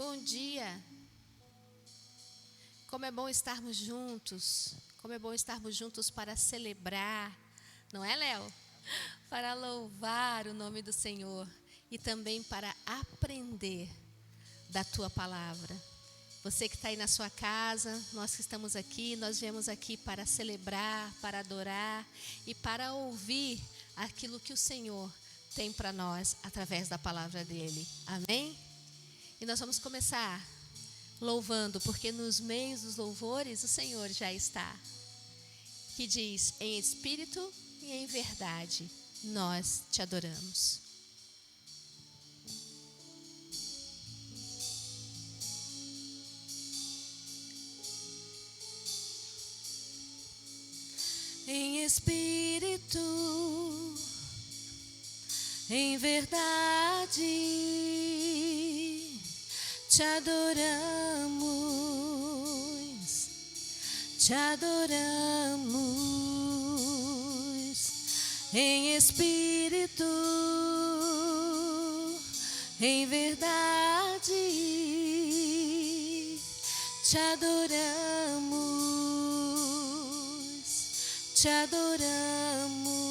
Bom dia. Como é bom estarmos juntos. Como é bom estarmos juntos para celebrar, não é, Léo? Para louvar o nome do Senhor e também para aprender da tua palavra. Você que está aí na sua casa, nós que estamos aqui, nós viemos aqui para celebrar, para adorar e para ouvir aquilo que o Senhor tem para nós através da palavra dele. Amém? E nós vamos começar louvando, porque nos meios dos louvores o Senhor já está. Que diz, em espírito e em verdade, nós te adoramos. Em espírito, em verdade, te adoramos, te adoramos. Em espírito, em verdade, te adoramos, te adoramos.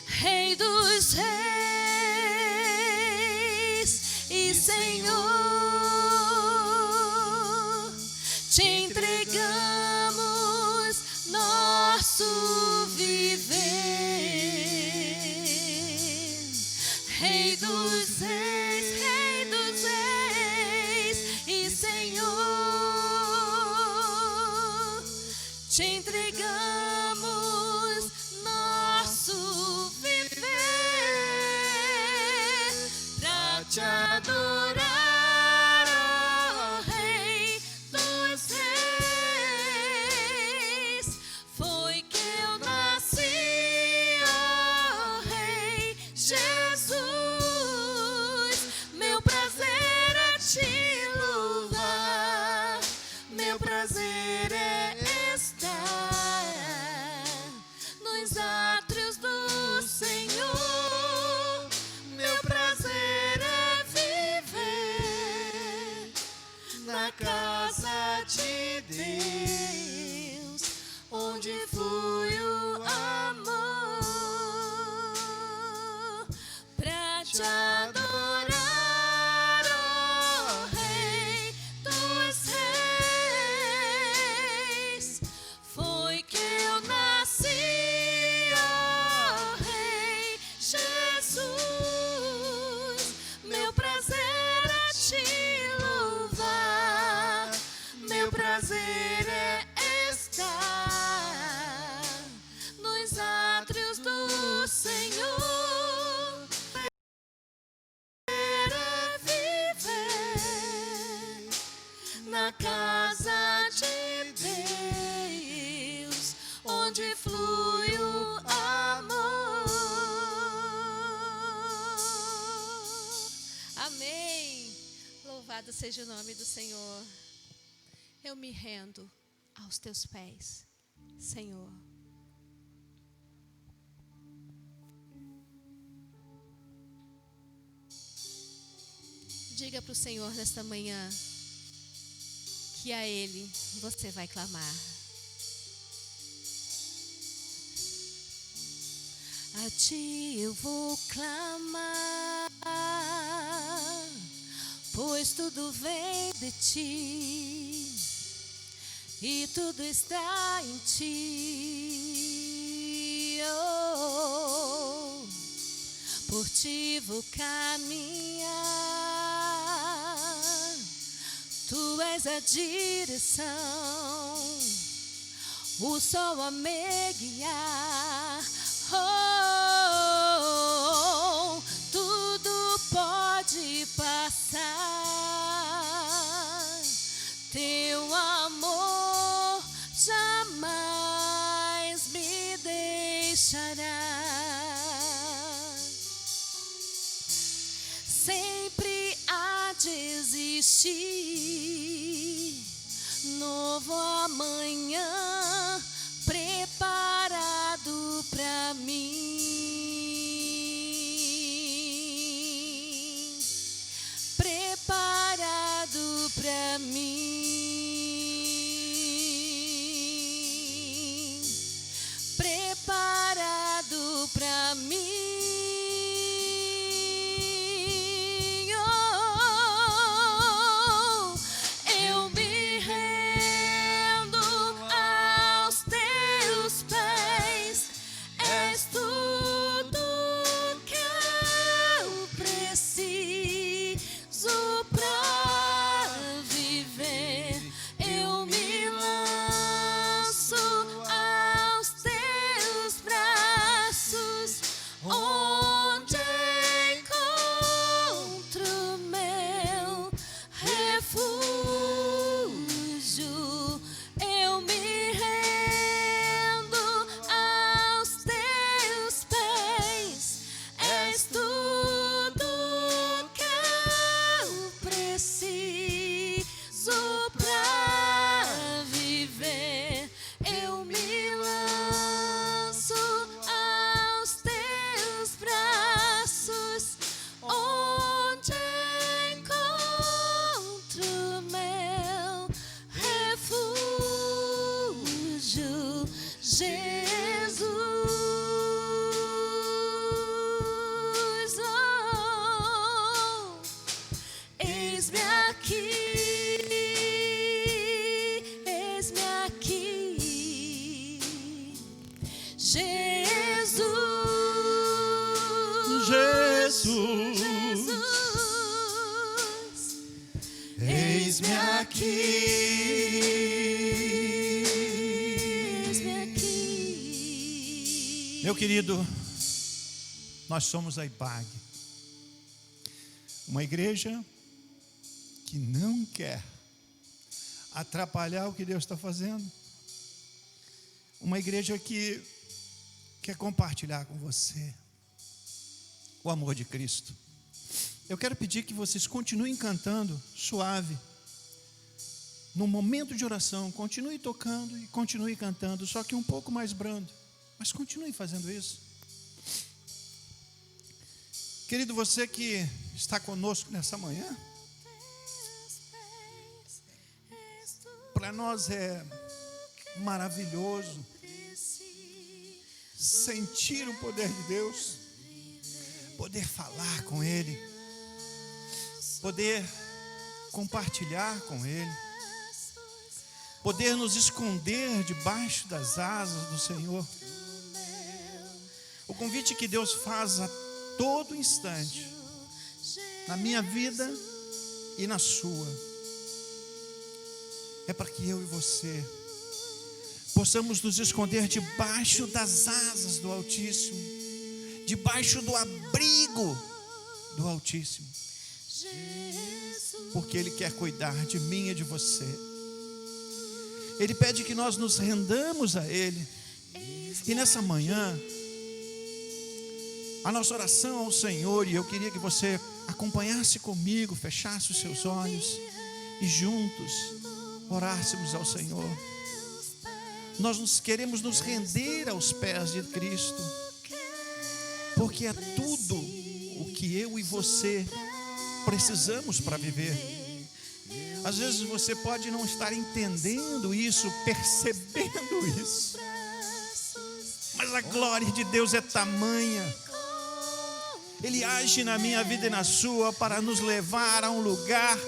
Rei dos reis e Senhor, te entregamos nosso viver. Rei dos reis e Senhor, te entregamos nosso viver pra te adorar. Casa de Deus, onde flui o amor, pra te adorar, ó Rei dos reis. Foi que eu nasci, ó Rei Jesus. Meu prazer é te louvar, meu prazer é estar nos átrios do Senhor. É viver na casa de Deus, onde flui o amor. Amém. Louvado seja o nome do Senhor. Eu me rendo aos teus pés, Senhor. Diga para o Senhor nesta manhã que a Ele você vai clamar. A Ti eu vou clamar, pois tudo vem de Ti e tudo está em Ti. Oh, por Ti vou caminhar, Tu és a direção, o sol a me guiar. Oh, tudo pode passar, Teu amor jamais me deixará. Sempre há de existir novo amanhã preparado pra mim. a mim. Eis-me aqui. Meu querido, nós somos a IPAG, uma igreja que não quer atrapalhar o que Deus está fazendo, uma igreja que quer compartilhar com você o amor de Cristo. Eu quero pedir que vocês continuem cantando suave. No momento de oração, continue tocando e continue cantando, só que um pouco mais brando. Mas continue fazendo isso. Querido, você que está conosco nessa manhã, para nós é maravilhoso sentir o poder de Deus, poder falar com Ele, poder compartilhar com Ele, poder nos esconder debaixo das asas do Senhor. O convite que Deus faz a todo instante, na minha vida e na sua, é para que eu e você possamos nos esconder debaixo das asas do Altíssimo, debaixo do abrigo do Altíssimo, porque Ele quer cuidar de mim e de você. Ele pede que nós nos rendamos a Ele. E nessa manhã, a nossa oração ao Senhor, e eu queria que você acompanhasse comigo, fechasse os seus olhos e juntos orássemos ao Senhor. Nós queremos nos render aos pés de Cristo, porque é tudo o que eu e você precisamos para viver. Às vezes você pode não estar entendendo isso, percebendo isso, mas a glória de Deus é tamanha. Ele age na minha vida e na sua para nos levar a um lugar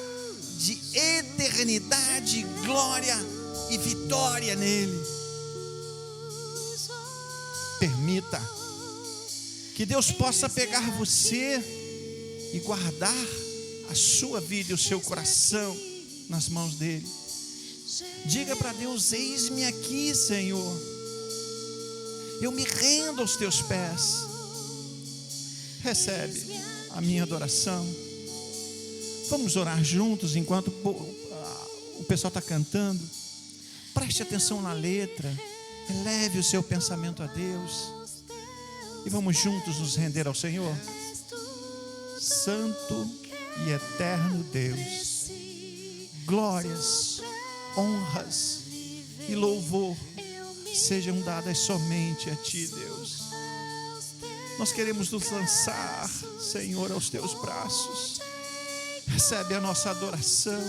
de eternidade, glória e vitória nele. Permita que Deus possa pegar você e guardar a sua vida e o seu coração nas mãos dele. Diga para Deus: eis-me aqui, Senhor, eu me rendo aos teus pés. Recebe a minha adoração. Vamos orar juntos enquanto o pessoal está cantando. Preste atenção na letra, eleve o seu pensamento a Deus e vamos juntos nos render ao Senhor. Santo e eterno Deus, glórias, honras e louvor sejam dadas somente a Ti, Deus. Nós queremos nos lançar, Senhor, aos Teus braços. Recebe a nossa adoração,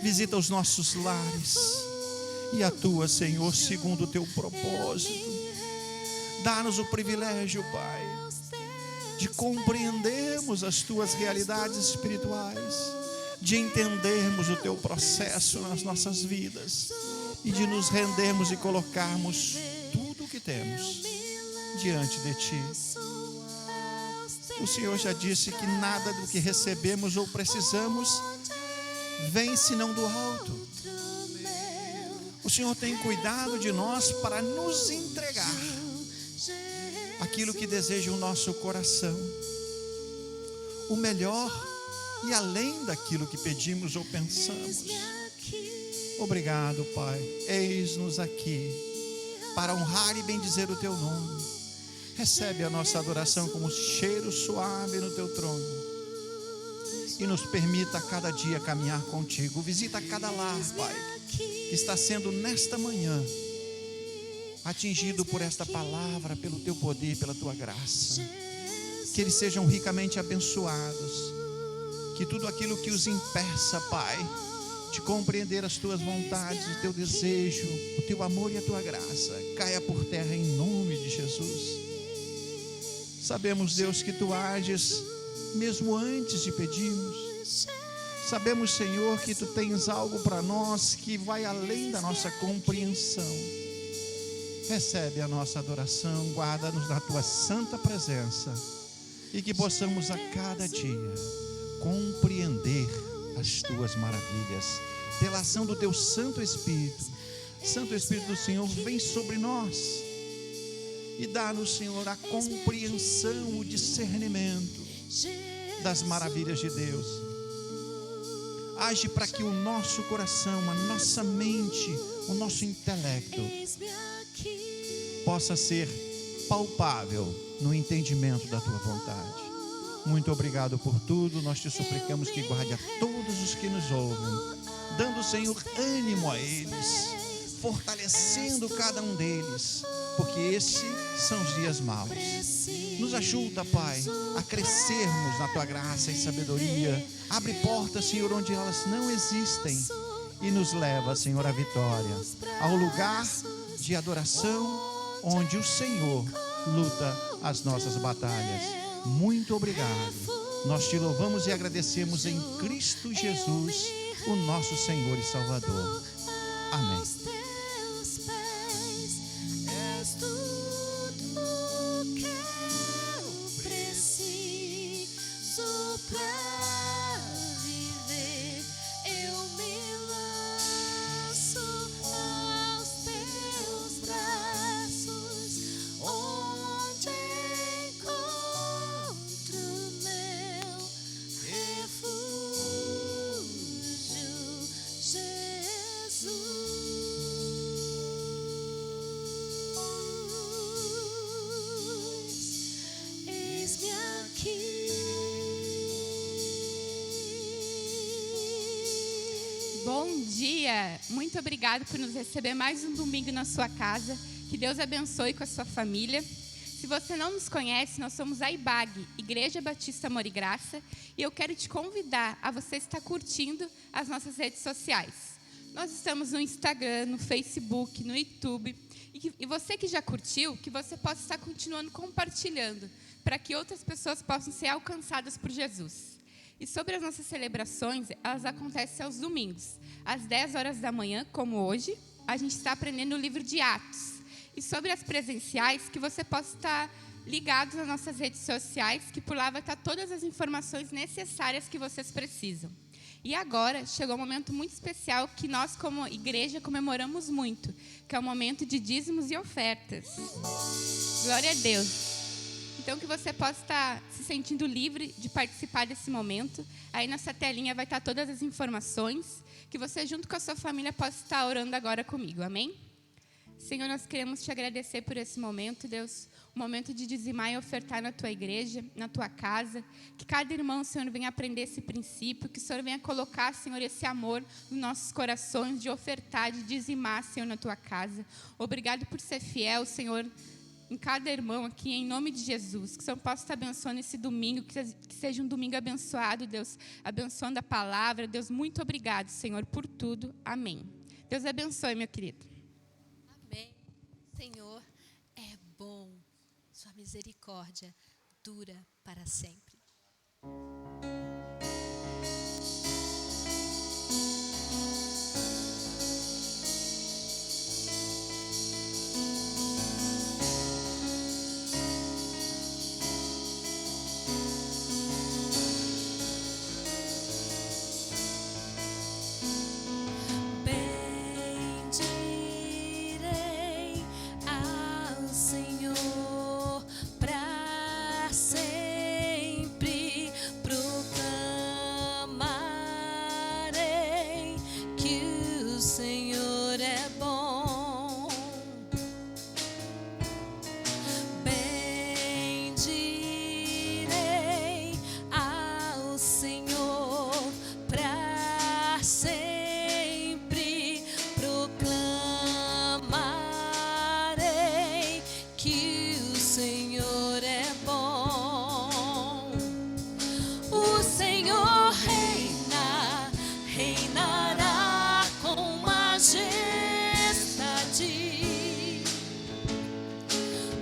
visita os nossos lares e atua, Senhor, segundo o Teu propósito. Dá-nos o privilégio, Pai, de compreendermos as Tuas realidades espirituais, de entendermos o Teu processo nas nossas vidas e de nos rendermos e colocarmos tudo o que temos diante de Ti. O Senhor já disse que nada do que recebemos ou precisamos vem senão do alto. O Senhor tem cuidado de nós para nos entregar aquilo que deseja o nosso coração, o melhor e além daquilo que pedimos ou pensamos. Obrigado, Pai. Eis-nos aqui para honrar e bendizer o Teu nome. Recebe a nossa adoração como cheiro suave no Teu trono e nos permita a cada dia caminhar contigo. Visita cada lar, Pai, que está sendo nesta manhã atingido por esta palavra, pelo Teu poder, pela Tua graça. Que eles sejam ricamente abençoados, que tudo aquilo que os impeça, Pai, de compreender as Tuas vontades, o Teu desejo, o Teu amor e a Tua graça, caia por terra em nome de Jesus. Sabemos, Deus, que Tu ages mesmo antes de pedirmos. Sabemos, Senhor, que Tu tens algo para nós que vai além da nossa compreensão. Recebe a nossa adoração, guarda-nos na Tua santa presença e que possamos a cada dia compreender as Tuas maravilhas pela ação do Teu Santo Espírito. Santo Espírito do Senhor, vem sobre nós e dá-nos, Senhor, a compreensão, o discernimento das maravilhas de Deus. Age para que o nosso coração, a nossa mente, o nosso intelecto possa ser palpável no entendimento da Tua vontade. Muito obrigado por tudo. Nós Te suplicamos que guarde a todos os que nos ouvem, dando, Senhor, ânimo a eles, fortalecendo cada um deles, porque esses são os dias maus. Nos ajuda, Pai, a crescermos na Tua graça e sabedoria. Abre portas, Senhor, onde elas não existem e nos leva, Senhor, à vitória, ao lugar de adoração onde o Senhor luta as nossas batalhas. Muito obrigado. Nós Te louvamos e agradecemos em Cristo Jesus, o nosso Senhor e Salvador. Amém. Bom dia! Muito obrigado por nos receber mais um domingo na sua casa. Que Deus abençoe com a sua família. Se você não nos conhece, nós somos a IBAG, Igreja Batista Amor e Graça, e eu quero te convidar a você estar curtindo as nossas redes sociais. Nós estamos no Instagram, no Facebook, no YouTube, e você que já curtiu, que você possa estar continuando compartilhando, para que outras pessoas possam ser alcançadas por Jesus. E sobre as nossas celebrações, elas acontecem aos domingos, às 10 horas da manhã, como hoje, a gente está aprendendo o livro de Atos. E sobre as presenciais, que você possa estar ligado nas nossas redes sociais, que por lá vai estar todas as informações necessárias que vocês precisam. E agora, chegou um momento muito especial que nós, como igreja, comemoramos muito, que é o momento de dízimos e ofertas. Glória a Deus! Então, que você possa estar se sentindo livre de participar desse momento. Aí, nessa telinha, vai estar todas as informações, que você, junto com a sua família, possa estar orando agora comigo. Amém? Senhor, nós queremos Te agradecer por esse momento, Deus. Um momento de dizimar e ofertar na Tua igreja, na Tua casa. Que cada irmão, Senhor, venha aprender esse princípio. Que o Senhor venha colocar, Senhor, esse amor nos nossos corações, de ofertar, de dizimar, Senhor, na Tua casa. Obrigado por ser fiel, Senhor, em cada irmão aqui, em nome de Jesus. Que o Senhor possa estar abençoando esse domingo, que seja um domingo abençoado, Deus, abençoando a palavra. Deus, muito obrigado, Senhor, por tudo. Amém. Deus abençoe, meu querido. Amém. Senhor é bom. Sua misericórdia dura para sempre. Bendirei ao Senhor para sempre, proclamarei que o Senhor é bom. Bendirei ao Senhor para sempre, proclamarei que o Senhor é bom. O Senhor reina, reinará com majestade.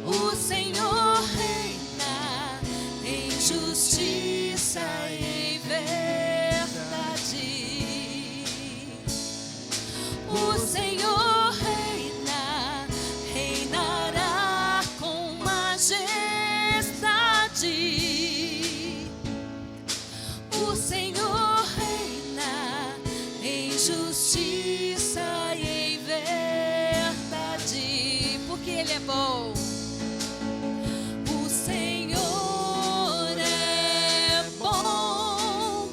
O Senhor reina em justiça e em verdade. O Senhor reina, reinará com majestade. O Senhor reina em justiça e em verdade, porque Ele é bom. O Senhor é bom.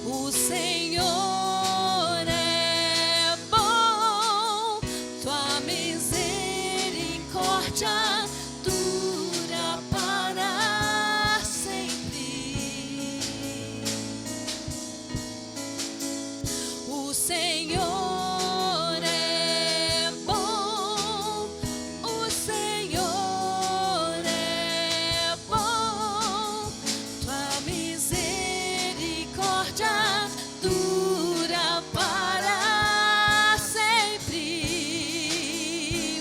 O Senhor é bom. Tua misericórdia dura para sempre. O Senhor é bom. O Senhor é bom. Tua misericórdia dura para sempre.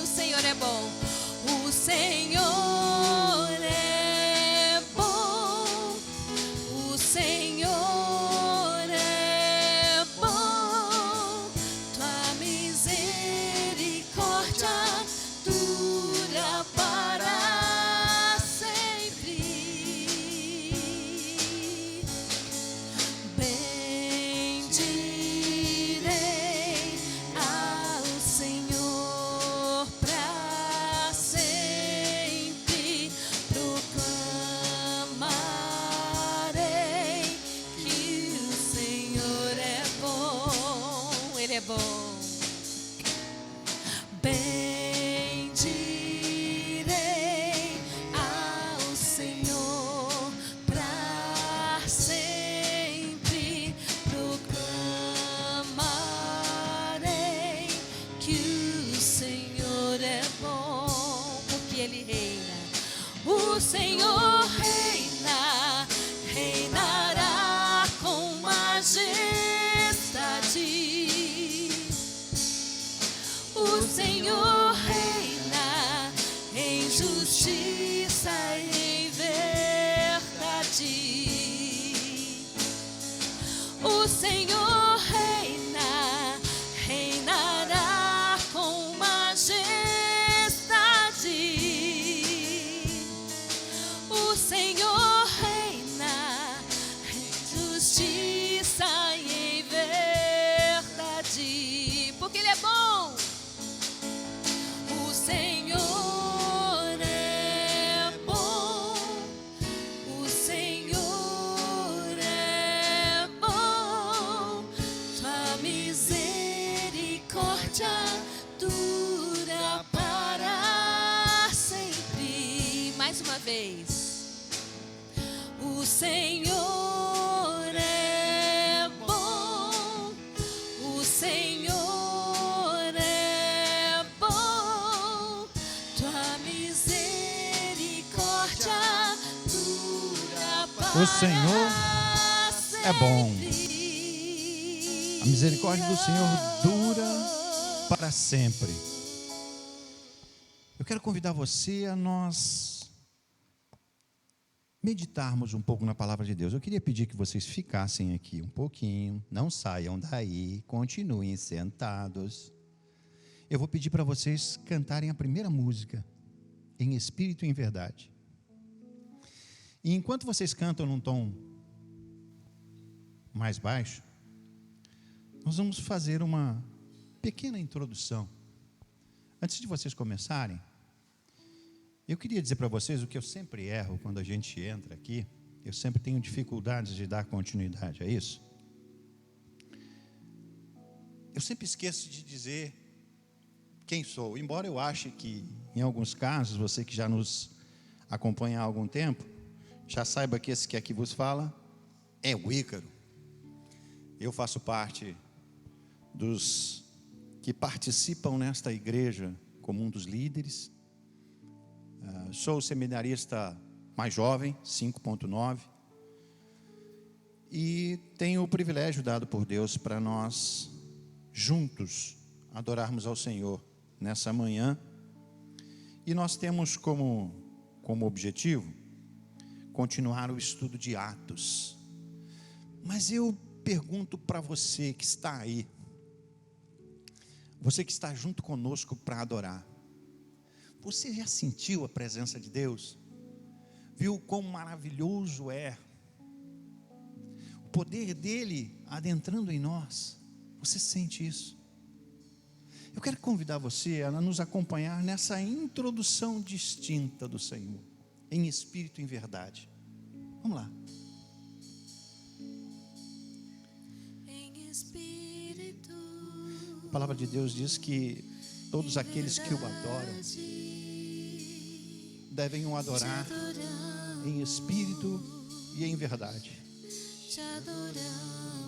O Senhor é bom. O Senhor é bom. O Senhor é bom. Tua misericórdia dura para sempre. Bendirei ao Senhor para sempre, proclamarei que o Senhor é bom. Ele é bom. Bendirei ao Senhor para sempre, proclamarei que o Senhor é bom, porque Ele reina. O Senhor reina, reinará com majestade. O Senhor reina em justiça e em verdade. O Senhor reina, reinará com majestade. O Senhor reina em justiça e em verdade, porque Ele é bom. O Senhor é bom. O Senhor é bom. Tua misericórdia dura para sempre. Mais uma vez. O Senhor é bom. O Senhor é bom. Tua misericórdia dura para O Senhor é bom. sempre. A misericórdia do Senhor dura para sempre. Eu quero convidar você a nós meditarmos um pouco na palavra de Deus. Eu queria pedir que vocês ficassem aqui um pouquinho, não saiam daí, continuem sentados. Eu vou pedir para vocês cantarem a primeira música, Em Espírito e em Verdade. E enquanto vocês cantam num tom mais baixo, nós vamos fazer uma pequena introdução. Antes de vocês começarem, eu queria dizer para vocês o que eu sempre erro quando a gente entra aqui. Eu sempre tenho dificuldades de dar continuidade a isso. Eu sempre esqueço de dizer quem sou. Embora eu ache que, em alguns casos, você que já nos acompanha há algum tempo, já saiba que esse que aqui vos fala é o Ícaro. Eu faço parte dos que participam nesta igreja como um dos líderes. Sou o seminarista mais jovem, 5.9, e tenho o privilégio dado por Deus para nós juntos adorarmos ao Senhor nessa manhã. E nós temos como objetivo continuar o estudo de Atos. Mas eu pergunto para você que está aí, você que está junto conosco para adorar, você já sentiu a presença de Deus? Viu quão maravilhoso é o poder dele adentrando em nós? Você sente isso? Eu quero convidar você a nos acompanhar nessa introdução distinta do Senhor, em espírito e em verdade. Vamos lá. A palavra de Deus diz que todos aqueles que o adoram devem o adorar em espírito e em verdade.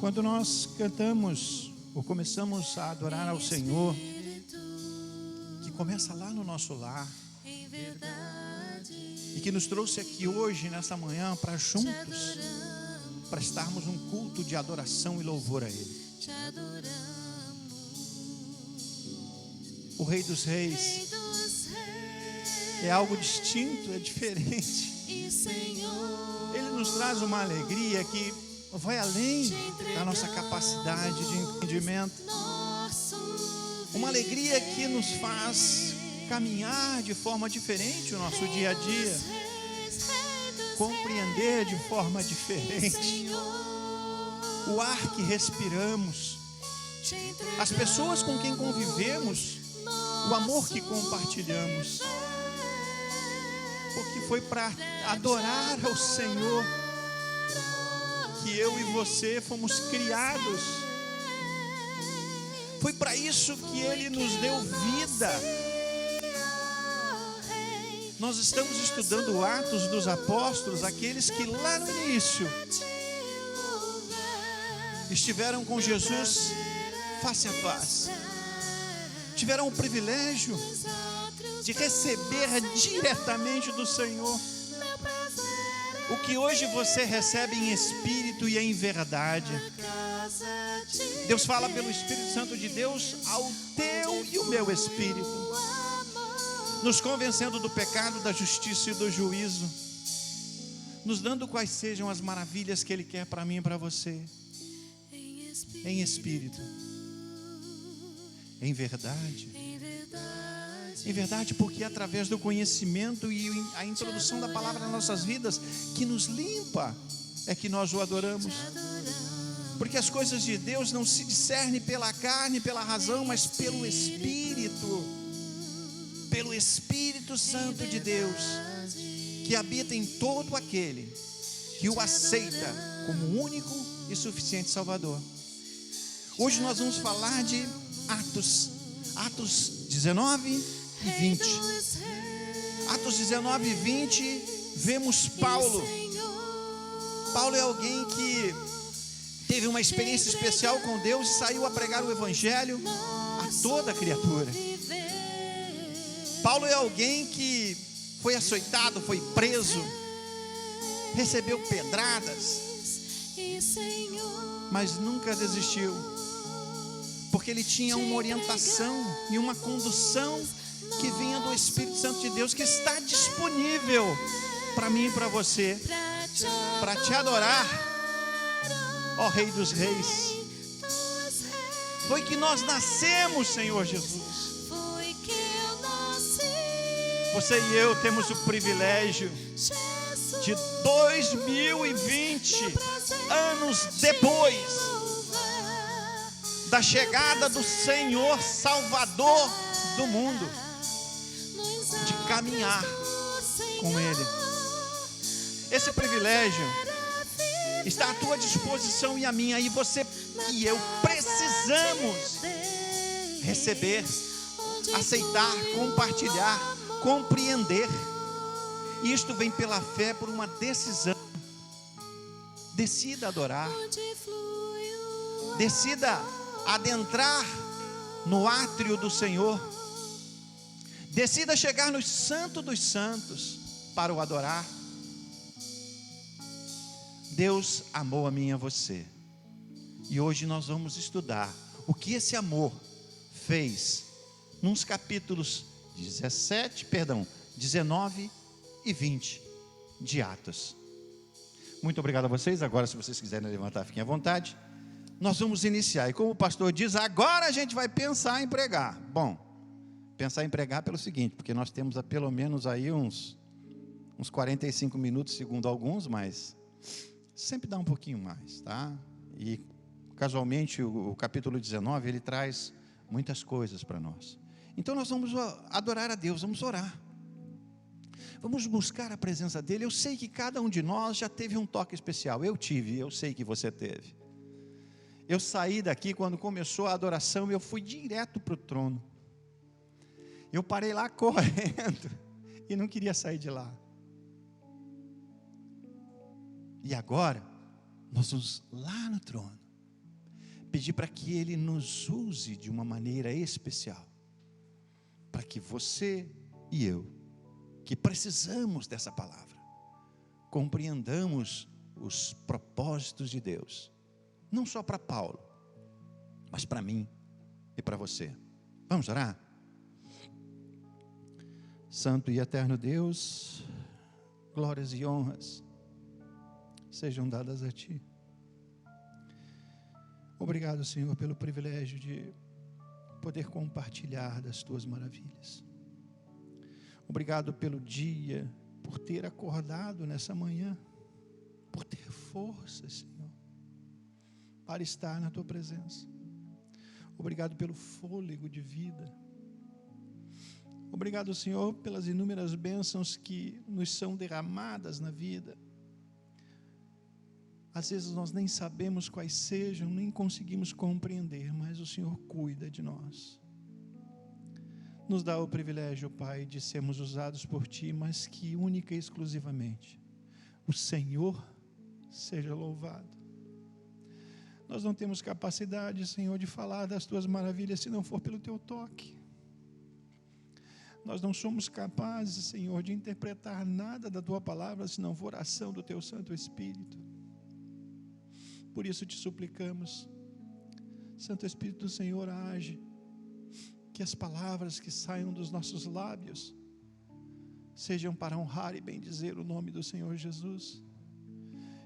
Quando nós cantamos ou começamos a adorar ao Senhor, que começa lá no nosso lar, e que nos trouxe aqui hoje, nessa manhã, para juntos prestarmos um culto de adoração e louvor a Ele. O Rei dos Reis é algo distinto, é diferente. Ele nos traz uma alegria que vai além da nossa capacidade de entendimento. Uma alegria que nos faz caminhar de forma diferente o nosso dia a dia, compreender de forma diferente o ar que respiramos, as pessoas com quem convivemos, o amor que compartilhamos. Porque foi para adorar ao Senhor que eu e você fomos criados. Foi para isso que Ele nos deu vida. Nós estamos estudando Atos dos Apóstolos, aqueles que lá no início estiveram com Jesus face a face, tiveram o privilégio de receber diretamente do Senhor o que hoje você recebe em espírito e em verdade. Deus fala pelo Espírito Santo de Deus ao teu e o meu espírito, nos convencendo do pecado, da justiça e do juízo, nos dando quais sejam as maravilhas que Ele quer para mim e para você, em espírito, em verdade. Em verdade, porque é através do conhecimento e a introdução da palavra nas nossas vidas que nos limpa, é que nós o adoramos. Porque as coisas de Deus não se discernem pela carne, pela razão, mas pelo Espírito Santo de Deus, que habita em todo aquele que o aceita como único e suficiente Salvador. Hoje nós vamos falar de Atos 19 e 20. Atos 19 e 20, vemos Paulo. Paulo é alguém que teve uma experiência especial com Deus e saiu a pregar o Evangelho a toda criatura. Paulo é alguém que foi açoitado, foi preso, recebeu pedradas, mas nunca desistiu, porque ele tinha uma orientação e uma condução que vinha do Espírito Santo de Deus, que está disponível para mim e para você, para te adorar, ó Rei dos Reis. Foi que nós nascemos, Senhor Jesus. Você e eu temos o privilégio de 2020 anos depois da chegada do Senhor Salvador do mundo, de caminhar com Ele. Esse privilégio está à tua disposição e à minha, e você e eu precisamos receber, aceitar, compartilhar, compreender. E isto vem pela fé, por uma decisão. Decida adorar, decida adentrar no átrio do Senhor, decida chegar no Santo dos Santos para o adorar. Deus amou a mim e a você, e hoje nós vamos estudar o que esse amor fez nos capítulos 19 e 20 de Atos. Muito obrigado a vocês. Agora, se vocês quiserem levantar, fiquem à vontade. Nós vamos iniciar, e como o pastor diz, agora a gente vai pensar em pregar. Bom, pensar em pregar pelo seguinte, porque nós temos pelo menos aí uns 45 minutos, segundo alguns, mas sempre dá um pouquinho mais, tá? E casualmente o capítulo 19, ele traz muitas coisas para nós. Então nós vamos adorar a Deus, vamos orar, vamos buscar a presença dEle. Eu sei que cada um de nós já teve um toque especial. Eu tive, eu sei que você teve. Eu saí daqui, quando começou a adoração, eu fui direto para o trono. Eu parei lá correndo e não queria sair de lá. E agora nós vamos lá no trono, pedir para que Ele nos use de uma maneira especial, para que você e eu, que precisamos dessa palavra, compreendamos os propósitos de Deus, não só para Paulo, mas para mim e para você. Vamos orar? Santo e eterno Deus, glórias e honras sejam dadas a Ti. Obrigado, Senhor, pelo privilégio de poder compartilhar das Tuas maravilhas. Obrigado pelo dia, por ter acordado nessa manhã, por ter força, Senhor, para estar na Tua presença. Obrigado pelo fôlego de vida. Obrigado, Senhor, pelas inúmeras bênçãos que nos são derramadas na vida. Às vezes nós nem sabemos quais sejam, nem conseguimos compreender, mas o Senhor cuida de nós. Nos dá o privilégio, Pai, de sermos usados por Ti, mas que única e exclusivamente o Senhor seja louvado. Nós não temos capacidade, Senhor, de falar das Tuas maravilhas se não for pelo Teu toque. Nós não somos capazes, Senhor, de interpretar nada da Tua palavra se não for a ação do Teu Santo Espírito. Por isso te suplicamos, Santo Espírito do Senhor, age, que as palavras que saiam dos nossos lábios sejam para honrar e bendizer o nome do Senhor Jesus,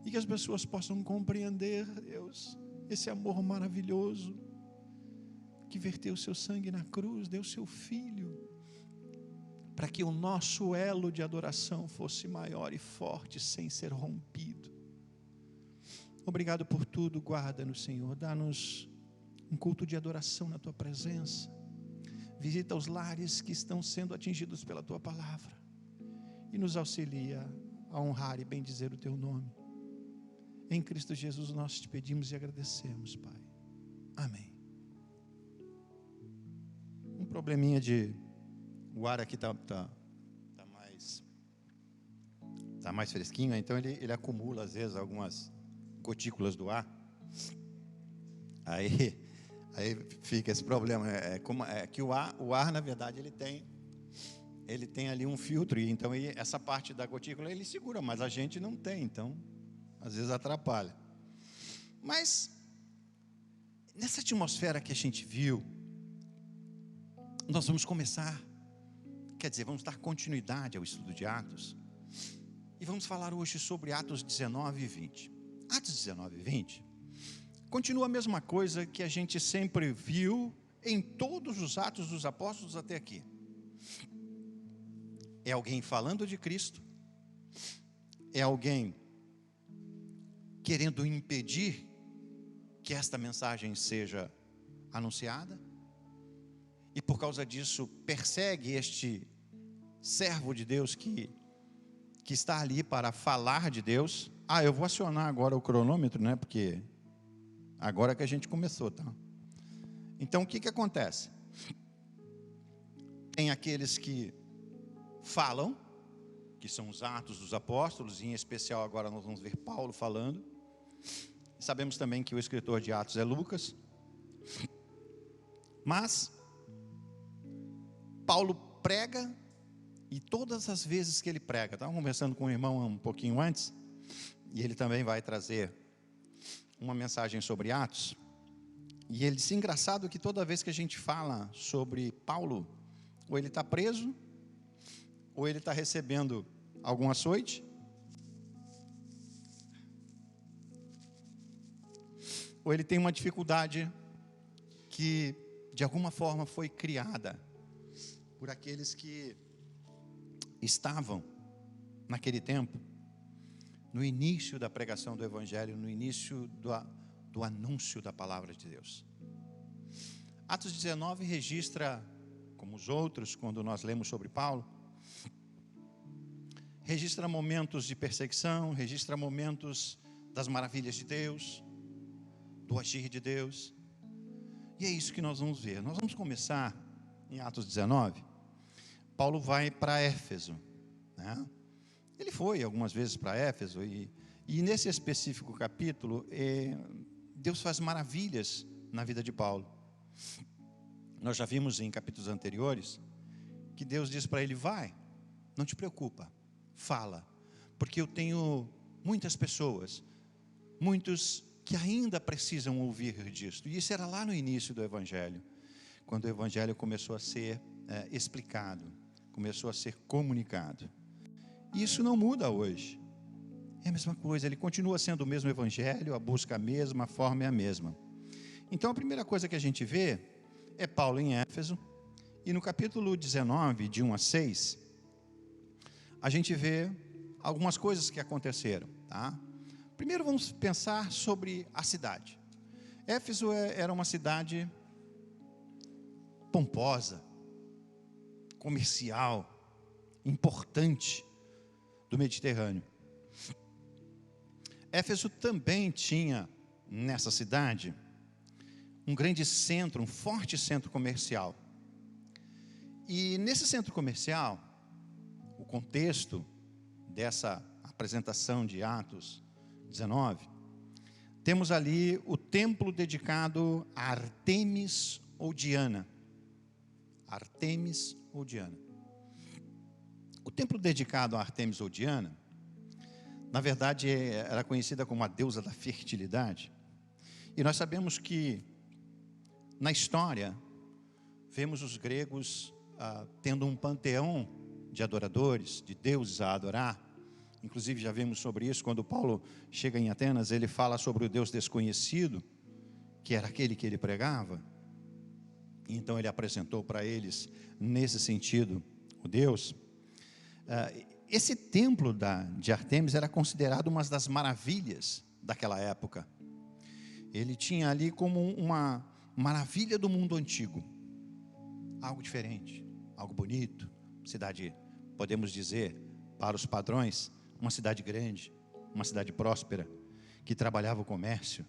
e que as pessoas possam compreender, Deus, esse amor maravilhoso, que verteu o seu sangue na cruz, deu o seu Filho, para que o nosso elo de adoração fosse maior e forte, sem ser rompido. Obrigado por tudo, guarda-nos, Senhor, dá-nos um culto de adoração na Tua presença, visita os lares que estão sendo atingidos pela Tua palavra, e nos auxilia a honrar e bendizer o Teu nome. Em Cristo Jesus nós te pedimos e agradecemos, Pai. Amém. Um probleminha de... O ar aqui está mais fresquinho, então ele acumula às vezes algumas gotículas do ar. Aí fica esse problema. É que o ar, na verdade, ele tem ali um filtro, e então essa parte da gotícula ele segura, mas a gente não tem, então às vezes atrapalha. Mas nessa atmosfera que a gente viu, nós vamos começar, vamos dar continuidade ao estudo de Atos. E vamos falar hoje sobre Atos 19 e 20. Atos 19 e 20 continua a mesma coisa que a gente sempre viu em todos os Atos dos Apóstolos até aqui. É alguém falando de Cristo, é alguém querendo impedir que esta mensagem seja anunciada, e por causa disso persegue este servo de Deus que está ali para falar de Deus. Eu vou acionar agora o cronômetro, né? Porque agora que a gente começou, tá? Então o que acontece? Tem aqueles que falam, que são os Atos dos Apóstolos, e em especial agora nós vamos ver Paulo falando. Sabemos também que o escritor de Atos é Lucas. Mas Paulo prega, e todas as vezes que ele prega, estava conversando com um irmão um pouquinho antes, e ele também vai trazer uma mensagem sobre Atos, e ele disse, engraçado que toda vez que a gente fala sobre Paulo, ou ele está preso, ou ele está recebendo algum açoite, ou ele tem uma dificuldade que de alguma forma foi criada por aqueles que estavam naquele tempo, no início da pregação do Evangelho, no início do anúncio da palavra de Deus. Atos 19 registra, como os outros, quando nós lemos sobre Paulo, registra momentos de perseguição, registra momentos das maravilhas de Deus, do agir de Deus. E é isso que nós vamos ver. Nós vamos começar em Atos 19. Paulo vai para Éfeso, né? Ele foi algumas vezes para Éfeso, e nesse específico capítulo, Deus faz maravilhas na vida de Paulo. Nós já vimos em capítulos anteriores, que Deus diz para ele, vai, não te preocupa, fala, porque eu tenho muitas pessoas, muitos que ainda precisam ouvir disso. E isso era lá no início do Evangelho, quando o Evangelho começou a ser explicado, começou a ser comunicado. E isso não muda hoje. É a mesma coisa, ele continua sendo o mesmo Evangelho, a busca a mesma, a forma é a mesma. Então a primeira coisa que a gente vê é Paulo em Éfeso, e no capítulo 19, de 1 a 6, a gente vê algumas coisas que aconteceram, tá? Primeiro vamos pensar sobre a cidade. Éfeso era uma cidade pomposa, comercial, importante do Mediterrâneo. Éfeso também tinha nessa cidade um grande centro, um forte centro comercial. E nesse centro comercial, o contexto dessa apresentação de Atos 19, temos ali o templo dedicado a Artemis ou Diana. Artemis ou Diana. O templo dedicado a Artemis ou Diana, na verdade, era conhecida como a deusa da fertilidade. E nós sabemos que, na história, vemos os gregos tendo um panteão de adoradores, de deuses a adorar. Inclusive, já vimos sobre isso, quando Paulo chega em Atenas, ele fala sobre o Deus desconhecido, que era aquele que ele pregava. E então ele apresentou para eles, nesse sentido, o Deus. Esse templo de Artemis era considerado uma das maravilhas daquela época. Ele tinha ali como uma maravilha do mundo antigo. Algo diferente, algo bonito. Cidade, podemos dizer, para os padrões, uma cidade grande, uma cidade próspera, que trabalhava o comércio,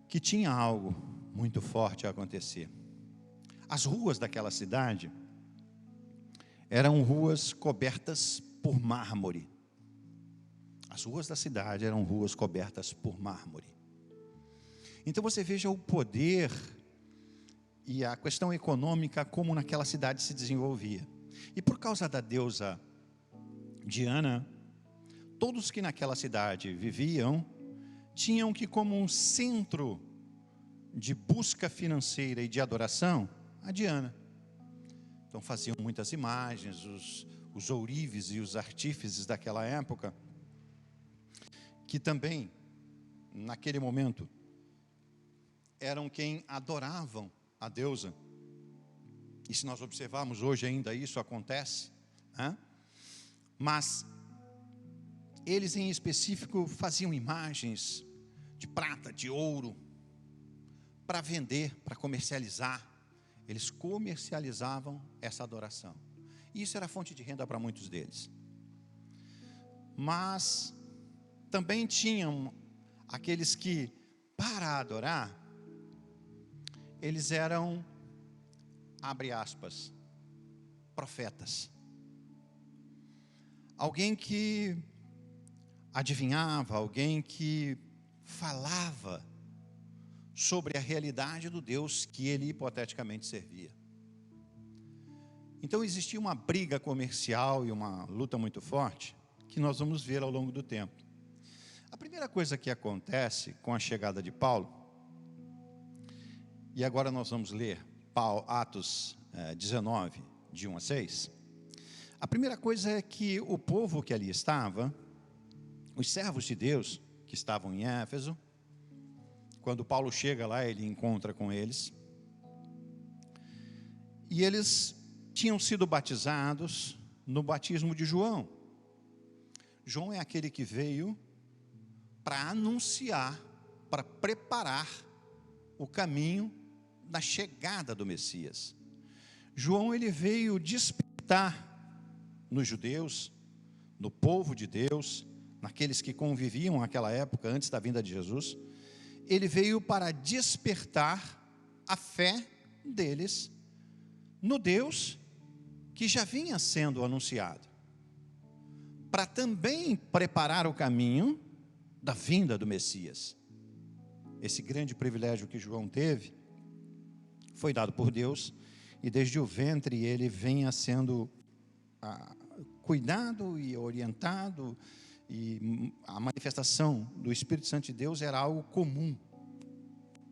que tinha algo muito forte a acontecer. As ruas daquela cidade eram ruas cobertas por mármore. As ruas da cidade eram ruas cobertas por mármore. Então você veja o poder e a questão econômica como naquela cidade se desenvolvia. E por causa da deusa Diana, todos que naquela cidade viviam, tinham que como um centro de busca financeira e de adoração, a Diana. Então faziam muitas imagens, os ourives e os artífices daquela época, que também, naquele momento, eram quem adoravam a deusa. E se nós observarmos hoje ainda isso acontece, né? Mas eles em específico faziam imagens de prata, de ouro, para vender, para comercializar. Eles comercializavam essa adoração. E isso era fonte de renda para muitos deles. Mas também tinham aqueles que, para adorar, eles eram, abre aspas, profetas. Alguém que adivinhava, alguém que falava sobre a realidade do Deus que ele hipoteticamente servia. Então existia uma briga comercial e uma luta muito forte, que nós vamos ver ao longo do tempo. A primeira coisa que acontece com a chegada de Paulo, e agora nós vamos ler Atos 19, de 1 a 6. A primeira coisa é que o povo que ali estava, os servos de Deus que estavam em Éfeso, quando Paulo chega lá, ele encontra com eles, e eles tinham sido batizados no batismo de João. João é aquele que veio para anunciar, para preparar o caminho da chegada do Messias. João, ele veio despertar nos judeus, no povo de Deus, naqueles que conviviam naquela época, antes da vinda de Jesus. Ele veio para despertar a fé deles no Deus que já vinha sendo anunciado, para também preparar o caminho da vinda do Messias. Esse grande privilégio que João teve foi dado por Deus, e desde o ventre ele vinha sendo cuidado e orientado, e a manifestação do Espírito Santo de Deus era algo comum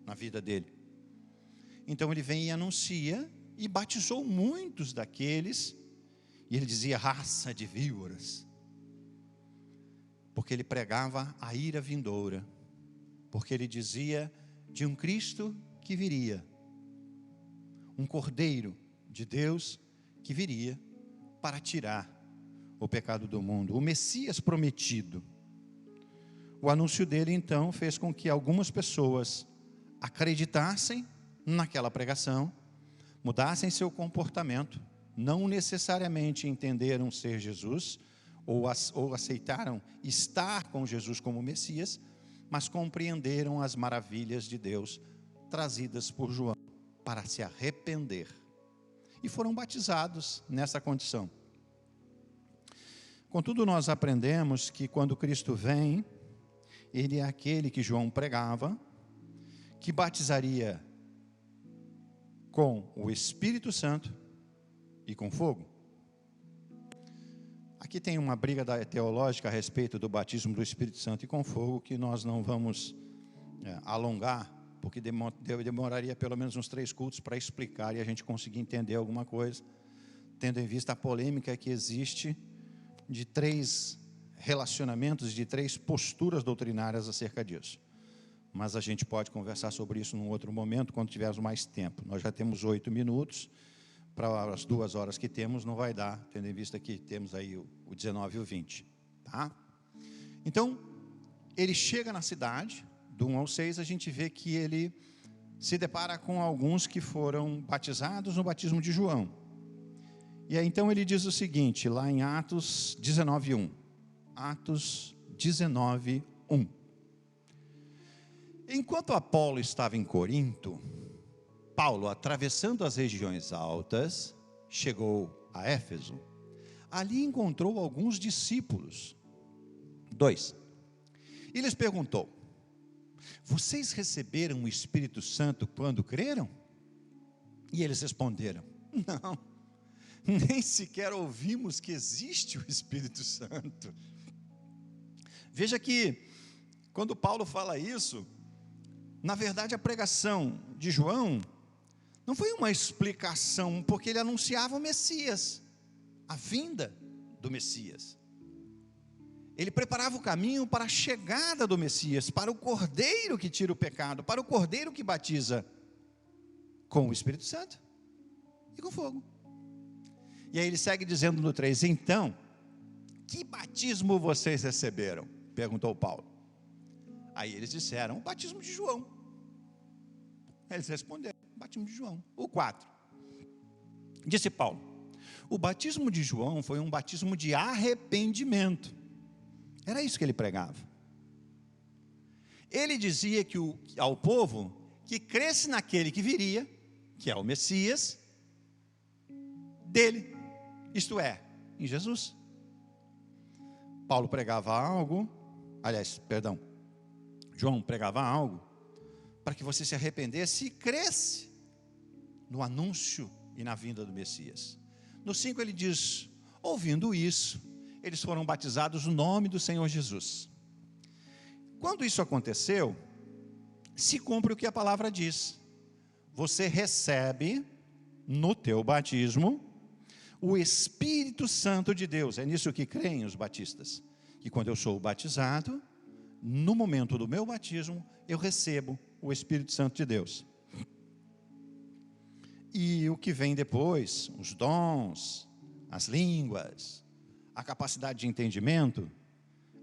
na vida dele. Então ele vem e anuncia, e batizou muitos daqueles, e ele dizia raça de víboras, porque ele pregava a ira vindoura, porque ele dizia de um Cristo que viria, um Cordeiro de Deus que viria para tirar o pecado do mundo, o Messias prometido. O anúncio dele então fez com que algumas pessoas acreditassem naquela pregação, mudassem seu comportamento, não necessariamente entenderam ser Jesus, ou aceitaram estar com Jesus como Messias, mas compreenderam as maravilhas de Deus trazidas por João para se arrepender, e foram batizados nessa condição. Contudo, nós aprendemos que quando Cristo vem, ele é aquele que João pregava, que batizaria com o Espírito Santo e com fogo. Aqui tem uma briga teológica a respeito do batismo do Espírito Santo e com fogo, que nós não vamos alongar, porque demoraria pelo menos uns 3 cultos para explicar e a gente conseguir entender alguma coisa, tendo em vista a polêmica que existe de 3 relacionamentos, de 3 posturas doutrinárias acerca disso. Mas a gente pode conversar sobre isso num outro momento, quando tivermos mais tempo. Nós já temos 8 minutos, para as 2 horas que temos, não vai dar, tendo em vista que temos aí o 19 e o 20. Tá? Então, ele chega na cidade, do 1 ao 6, a gente vê que ele se depara com alguns que foram batizados no batismo de João. E aí, então, ele diz o seguinte, lá em Atos 19, 1. Atos 19, 1. Enquanto Apolo estava em Corinto, Paulo, atravessando as regiões altas, chegou a Éfeso. Ali encontrou alguns discípulos. 2. E lhes perguntou: vocês receberam o Espírito Santo quando creram? E eles responderam: não, nem sequer ouvimos que existe o Espírito Santo. Veja que, quando Paulo fala isso, na verdade a pregação de João não foi uma explicação, porque ele anunciava o Messias, a vinda do Messias. Ele preparava o caminho para a chegada do Messias, para o Cordeiro que tira o pecado, para o Cordeiro que batiza com o Espírito Santo e com fogo. E aí ele segue dizendo no 3, então, que batismo vocês receberam? Perguntou Paulo. Aí eles disseram, o batismo de João. Eles responderam, o batismo de João. O 4, disse Paulo, o batismo de João foi um batismo de arrependimento. Era isso que ele pregava. Ele dizia ao povo que cresce naquele que viria, que é o Messias, dele, isto é, em Jesus. Paulo pregava algo, João pregava algo, para que você se arrependesse e cresce no anúncio e na vinda do Messias. No 5 ele diz, ouvindo isso, eles foram batizados no nome do Senhor Jesus. Quando isso aconteceu, se cumpre o que a palavra diz. Você recebe no teu batismo o Espírito Santo de Deus. É nisso que creem os batistas. Que quando eu sou batizado, no momento do meu batismo, eu recebo o Espírito Santo de Deus. E o que vem depois, os dons, as línguas, a capacidade de entendimento,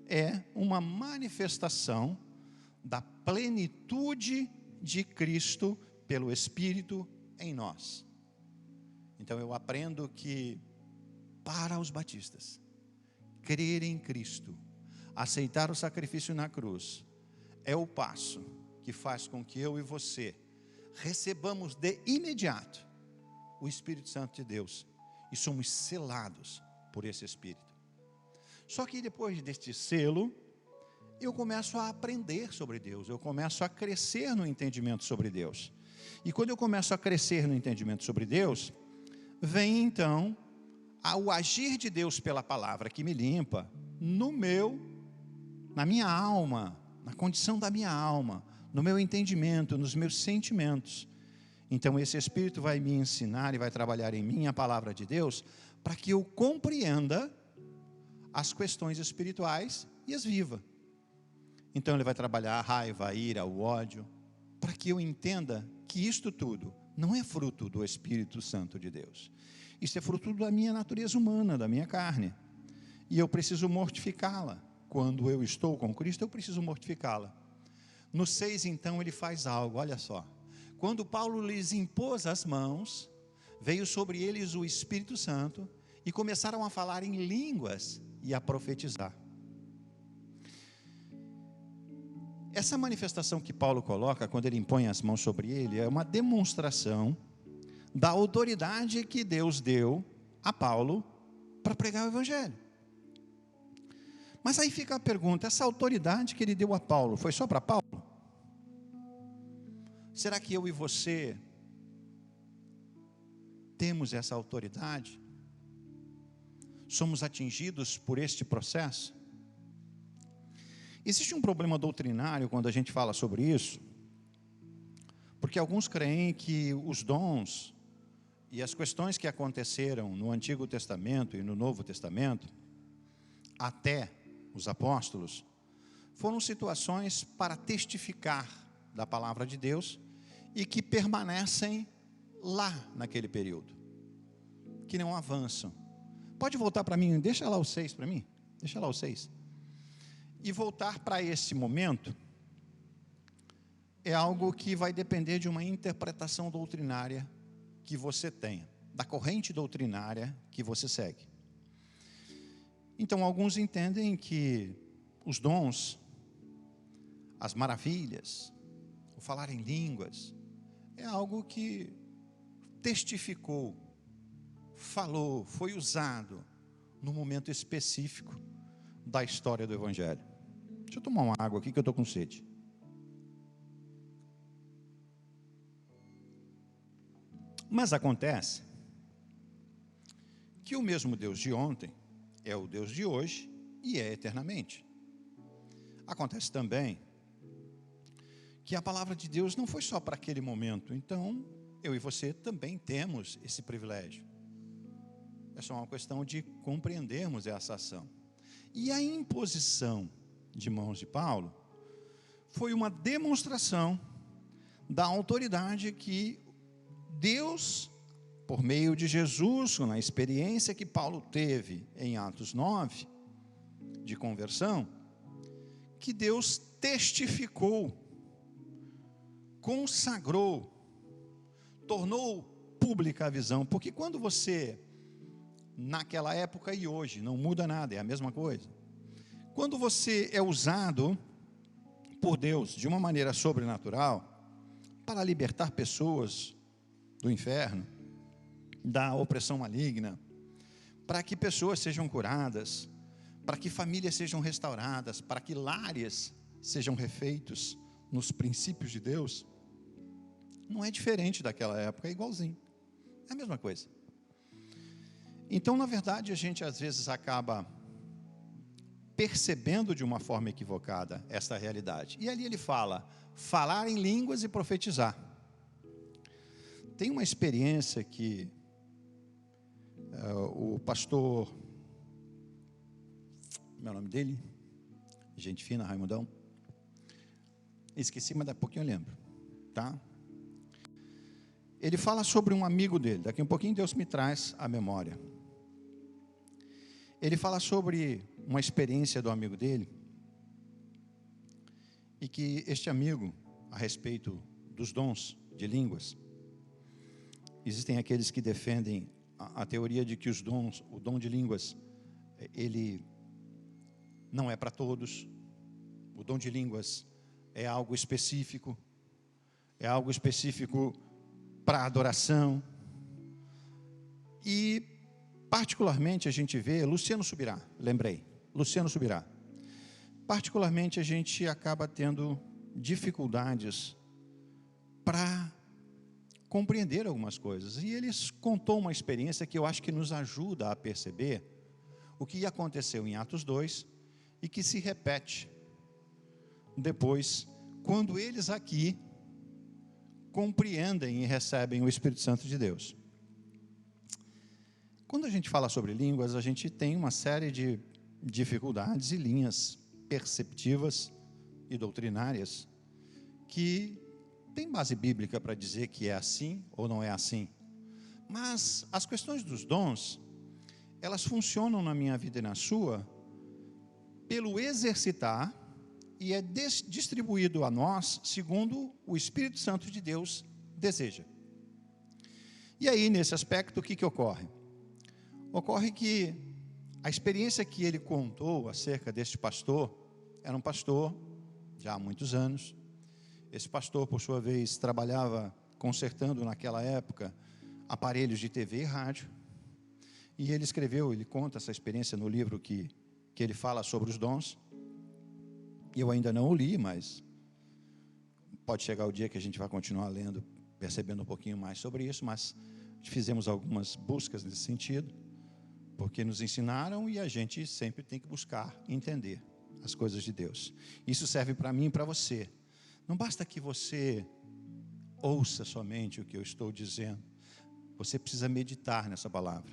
é uma manifestação da plenitude de Cristo pelo Espírito em nós. Então eu aprendo que, para os batistas, crer em Cristo, aceitar o sacrifício na cruz, é o passo que faz com que eu e você recebamos de imediato o Espírito Santo de Deus e somos selados por esse Espírito. Só que depois deste selo, eu começo a aprender sobre Deus, eu começo a crescer no entendimento sobre Deus. E quando eu começo a crescer no entendimento sobre Deus, vem então o agir de Deus pela palavra que me limpa na minha alma, na condição da minha alma, no meu entendimento, nos meus sentimentos. Então esse Espírito vai me ensinar e vai trabalhar em mim a palavra de Deus, para que eu compreenda as questões espirituais e as viva. Então ele vai trabalhar a raiva, a ira, o ódio, para que eu entenda que isto tudo não é fruto do Espírito Santo de Deus. Isso é fruto da minha natureza humana, da minha carne. E eu preciso mortificá-la. Quando eu estou com Cristo, eu preciso mortificá-la. No 6, então, ele faz algo, olha só. Quando Paulo lhes impôs as mãos, veio sobre eles o Espírito Santo e começaram a falar em línguas e a profetizar. Essa manifestação que Paulo coloca, quando ele impõe as mãos sobre ele, é uma demonstração da autoridade que Deus deu a Paulo para pregar o Evangelho. Mas aí fica a pergunta, essa autoridade que ele deu a Paulo, foi só para Paulo? Será que eu e você temos essa autoridade? Somos atingidos por este processo? Existe um problema doutrinário quando a gente fala sobre isso, porque alguns creem que os dons e as questões que aconteceram no Antigo Testamento e no Novo Testamento, até os apóstolos, foram situações para testificar da palavra de Deus e que permanecem lá naquele período, que não avançam. Pode voltar para mim, deixa lá o 6 para mim, deixa lá o 6. E voltar para esse momento é algo que vai depender de uma interpretação doutrinária que você tenha, da corrente doutrinária que você segue. Então, alguns entendem que os dons, as maravilhas, o falar em línguas, é algo que testificou, falou, foi usado no momento específico da história do Evangelho. Deixa eu tomar uma água aqui que eu estou com sede. Mas acontece que o mesmo Deus de ontem é o Deus de hoje e é eternamente. Acontece também que a palavra de Deus não foi só para aquele momento. Então, eu e você também temos esse privilégio. É só uma questão de compreendermos essa ação. E a imposição de mãos de Paulo foi uma demonstração da autoridade que Deus, por meio de Jesus, na experiência que Paulo teve em Atos 9, de conversão, que Deus testificou, consagrou, tornou pública a visão. Porque quando você, naquela época e hoje, não muda nada, é a mesma coisa. Quando você é usado por Deus de uma maneira sobrenatural para libertar pessoas do inferno, da opressão maligna, para que pessoas sejam curadas, para que famílias sejam restauradas, para que lares sejam refeitos nos princípios de Deus, não é diferente daquela época, é igualzinho, é a mesma coisa. Então, na verdade, a gente às vezes acaba percebendo de uma forma equivocada esta realidade. E ali ele fala, falar em línguas e profetizar. Tem uma experiência que o pastor, meu nome dele, gente fina, Raimundão, esqueci, mas daqui a pouquinho eu lembro, tá? Ele fala sobre um amigo dele, daqui a um pouquinho Deus me traz a memória. Ele fala sobre uma experiência do amigo dele, e que este amigo, a respeito dos dons de línguas, existem aqueles que defendem a teoria de que os dons, o dom de línguas, ele não é para todos. O dom de línguas é algo específico para adoração. E particularmente a gente vê Luciano Subirá, Luciano Subirá. Particularmente a gente acaba tendo dificuldades para compreender algumas coisas. E ele contou uma experiência que eu acho que nos ajuda a perceber o que aconteceu em Atos 2 e que se repete depois, quando eles aqui compreendem e recebem o Espírito Santo de Deus. Quando a gente fala sobre línguas, a gente tem uma série de dificuldades e linhas perceptivas e doutrinárias que tem base bíblica para dizer que é assim ou não é assim. Mas as questões dos dons, elas funcionam na minha vida e na sua pelo exercitar, e é distribuído a nós segundo o Espírito Santo de Deus deseja. E aí, nesse aspecto, o que ocorre? Ocorre que a experiência que ele contou acerca deste pastor, era um pastor já há muitos anos. Esse pastor, por sua vez, trabalhava consertando naquela época aparelhos de TV e rádio. E ele conta essa experiência no livro que ele fala sobre os dons. Eu ainda não o li, mas pode chegar o dia que a gente vai continuar lendo, percebendo um pouquinho mais sobre isso, mas fizemos algumas buscas nesse sentido, porque nos ensinaram e a gente sempre tem que buscar entender as coisas de Deus. Isso serve para mim e para você. Não basta que você ouça somente o que eu estou dizendo. Você precisa meditar nessa palavra.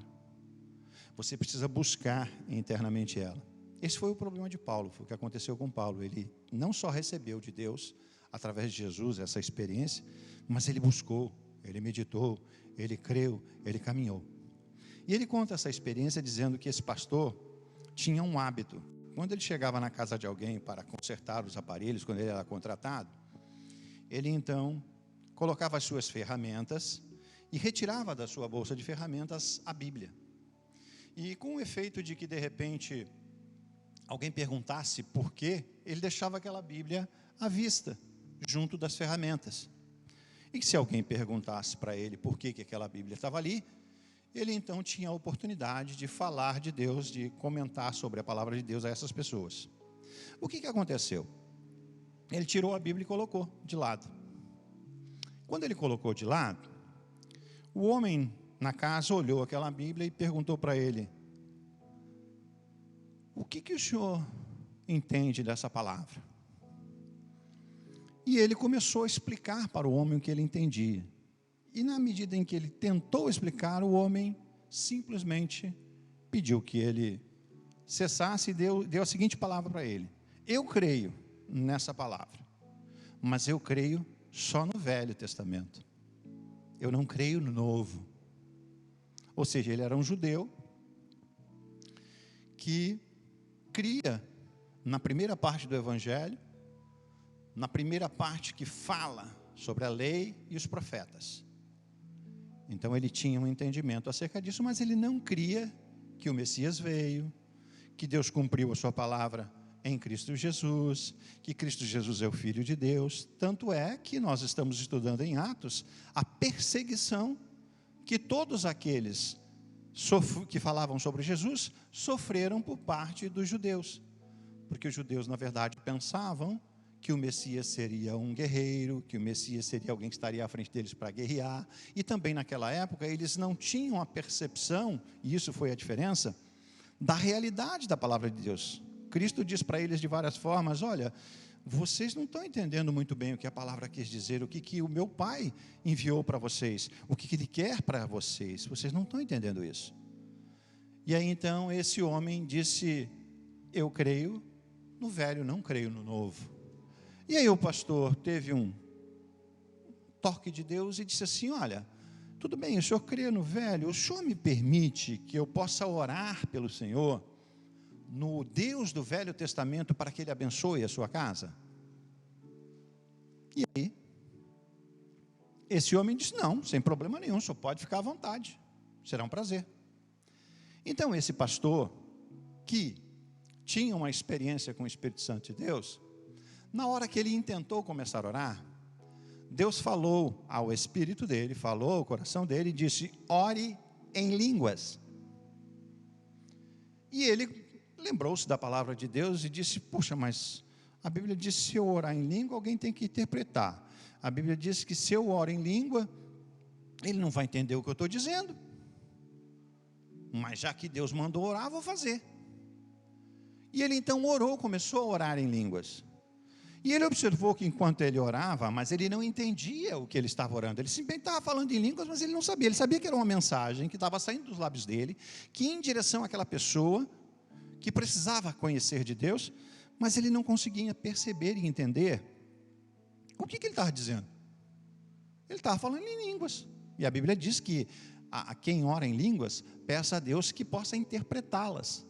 Você precisa buscar internamente ela. Esse foi o problema de Paulo, foi o que aconteceu com Paulo. Ele não só recebeu de Deus, através de Jesus, essa experiência, mas ele buscou, ele meditou, ele creu, ele caminhou. E ele conta essa experiência dizendo que esse pastor tinha um hábito. Quando ele chegava na casa de alguém para consertar os aparelhos, quando ele era contratado, ele então colocava as suas ferramentas e retirava da sua bolsa de ferramentas a Bíblia. E com o efeito de que, de repente, alguém perguntasse por quê, ele deixava aquela Bíblia à vista, junto das ferramentas. E se alguém perguntasse para ele por que aquela Bíblia estava ali, ele então tinha a oportunidade de falar de Deus, de comentar sobre a palavra de Deus a essas pessoas. O que aconteceu? Ele tirou a Bíblia e colocou de lado. Quando ele colocou de lado, o homem na casa olhou aquela Bíblia e perguntou para ele: o que o senhor entende dessa palavra? E ele começou a explicar para o homem o que ele entendia. E na medida em que ele tentou explicar, o homem simplesmente pediu que ele cessasse e deu a seguinte palavra para ele: eu creio nessa palavra, mas eu creio só no Velho Testamento, eu não creio no Novo. Ou seja, ele era um judeu que cria na primeira parte do Evangelho, na primeira parte que fala sobre a lei e os profetas. Então ele tinha um entendimento acerca disso, mas ele não cria que o Messias veio, que Deus cumpriu a sua palavra em Cristo Jesus, que Cristo Jesus é o Filho de Deus. Tanto é que nós estamos estudando em Atos a perseguição que todos aqueles que falavam sobre Jesus sofreram por parte dos judeus. Porque os judeus, na verdade, pensavam que o Messias seria um guerreiro, que o Messias seria alguém que estaria à frente deles para guerrear. E também naquela época eles não tinham a percepção, e isso foi a diferença, da realidade da palavra de Deus. Cristo diz para eles de várias formas: olha, vocês não estão entendendo muito bem o que a palavra quis dizer, o que o meu Pai enviou para vocês, o que Ele quer para vocês, vocês não estão entendendo isso. E aí então esse homem disse: eu creio no velho, não creio no novo. E aí o pastor teve um toque de Deus e disse assim: olha, tudo bem, o senhor crê no velho, o senhor me permite que eu possa orar pelo Senhor, no Deus do Velho Testamento, para que Ele abençoe a sua casa? E aí, esse homem disse: não, sem problema nenhum, o senhor pode ficar à vontade, será um prazer. Então esse pastor, que tinha uma experiência com o Espírito Santo de Deus, na hora que ele intentou começar a orar, Deus falou ao espírito dele, falou ao coração dele e disse: ore em línguas. E ele lembrou-se da palavra de Deus e disse: puxa, mas a Bíblia diz que se eu orar em língua, alguém tem que interpretar. A Bíblia diz que se eu oro em língua, ele não vai entender o que eu estou dizendo. Mas já que Deus mandou orar, vou fazer. E ele então orou, começou a orar em línguas. E ele observou que enquanto ele orava, mas ele não entendia o que ele estava orando. Ele simplesmente estava falando em línguas, mas ele não sabia. Ele sabia que era uma mensagem que estava saindo dos lábios dele, que ia em direção àquela pessoa que precisava conhecer de Deus, mas ele não conseguia perceber e entender o que ele estava dizendo. Ele estava falando em línguas. E a Bíblia diz que a quem ora em línguas, peça a Deus que possa interpretá-las.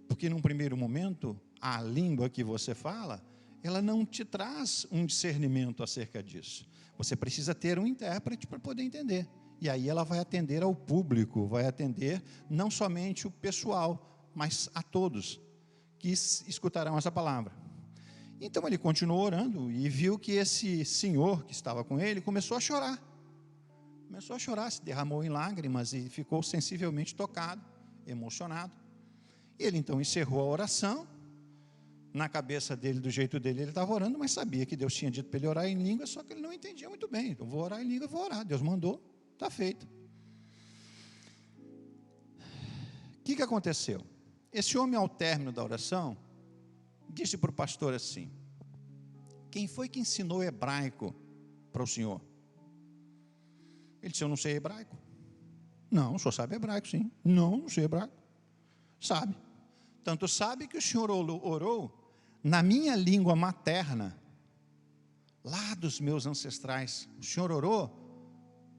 Porque num primeiro momento, a língua que você fala, ela não te traz um discernimento acerca disso. Você precisa ter um intérprete para poder entender. E aí ela vai atender ao público, vai atender não somente o pessoal, mas a todos que escutarão essa palavra. Então ele continuou orando e viu que esse senhor que estava com ele começou a chorar. Começou a chorar, se derramou em lágrimas e ficou sensivelmente tocado, emocionado. E ele então encerrou a oração. Na cabeça dele, do jeito dele, ele estava orando, mas sabia que Deus tinha dito para ele orar em língua, só que ele não entendia muito bem. Então, vou orar em língua, vou orar. Deus mandou, está feito. O que aconteceu? Esse homem, ao término da oração, disse para o pastor assim: quem foi que ensinou hebraico para o senhor? Ele disse: eu não sei hebraico. Não, o senhor sabe hebraico, sim. Não sei hebraico. Sabe. Tanto sabe que o senhor orou na minha língua materna, lá dos meus ancestrais. O senhor orou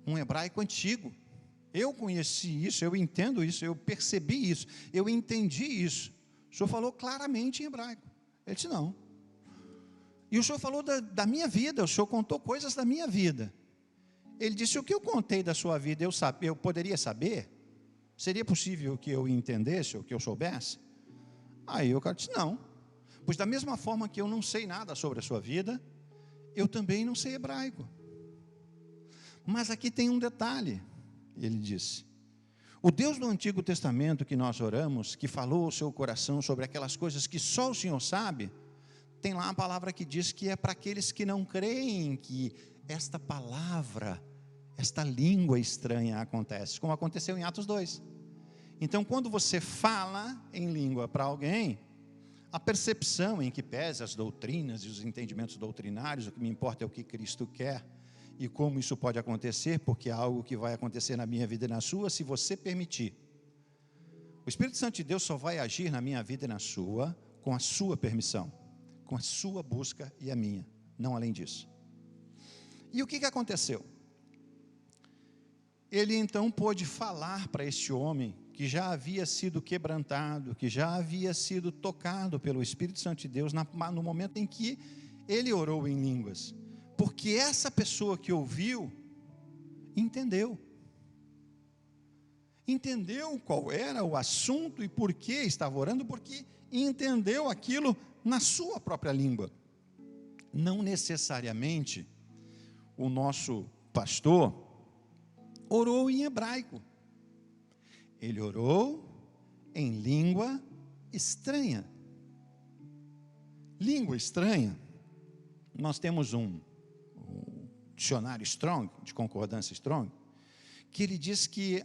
um hebraico antigo. Eu conheci isso, eu entendo isso, eu percebi isso, eu entendi isso. O senhor falou claramente em hebraico. Ele disse: não. E o senhor falou da minha vida, o senhor contou coisas da minha vida. Ele disse: o que eu contei da sua vida, eu poderia saber? Seria possível que eu entendesse, ou que eu soubesse? Aí o cara disse: não. Pois da mesma forma que eu não sei nada sobre a sua vida, eu também não sei hebraico. Mas aqui tem um detalhe, ele disse: o Deus do Antigo Testamento que nós oramos, que falou ao seu coração sobre aquelas coisas que só o Senhor sabe, tem lá a palavra que diz que é para aqueles que não creem que esta palavra, esta língua estranha acontece, como aconteceu em Atos 2. Então, quando você fala em língua para alguém, a percepção em que pese as doutrinas e os entendimentos doutrinários, o que me importa é o que Cristo quer e como isso pode acontecer, porque é algo que vai acontecer na minha vida e na sua, se você permitir. O Espírito Santo de Deus só vai agir na minha vida e na sua, com a sua permissão, com a sua busca e a minha, não além disso. E o que aconteceu? Ele então pôde falar para este homem, que já havia sido quebrantado, que já havia sido tocado pelo Espírito Santo de Deus, no momento em que ele orou em línguas. Porque essa pessoa que ouviu, entendeu qual era o assunto e por que estava orando, porque entendeu aquilo na sua própria língua. Não necessariamente o nosso pastor orou em hebraico. Ele orou em língua estranha. Língua estranha. Nós temos um dicionário Strong, de concordância Strong, que ele diz que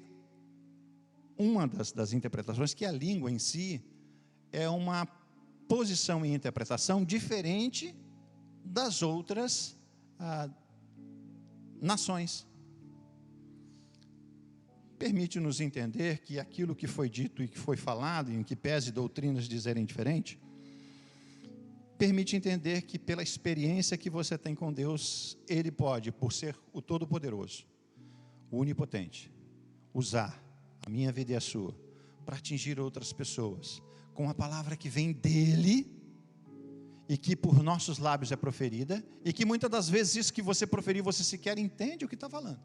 uma das interpretações, que a língua em si é uma posição e interpretação diferente das outras nações. Permite-nos entender que aquilo que foi dito e que foi falado, em que pese doutrinas dizerem diferente, permite entender que pela experiência que você tem com Deus, Ele pode, por ser o Todo-Poderoso, o Onipotente, usar a minha vida e a sua, para atingir outras pessoas, com a palavra que vem dEle, e que por nossos lábios é proferida, e que muitas das vezes isso que você proferiu, você sequer entende o que está falando.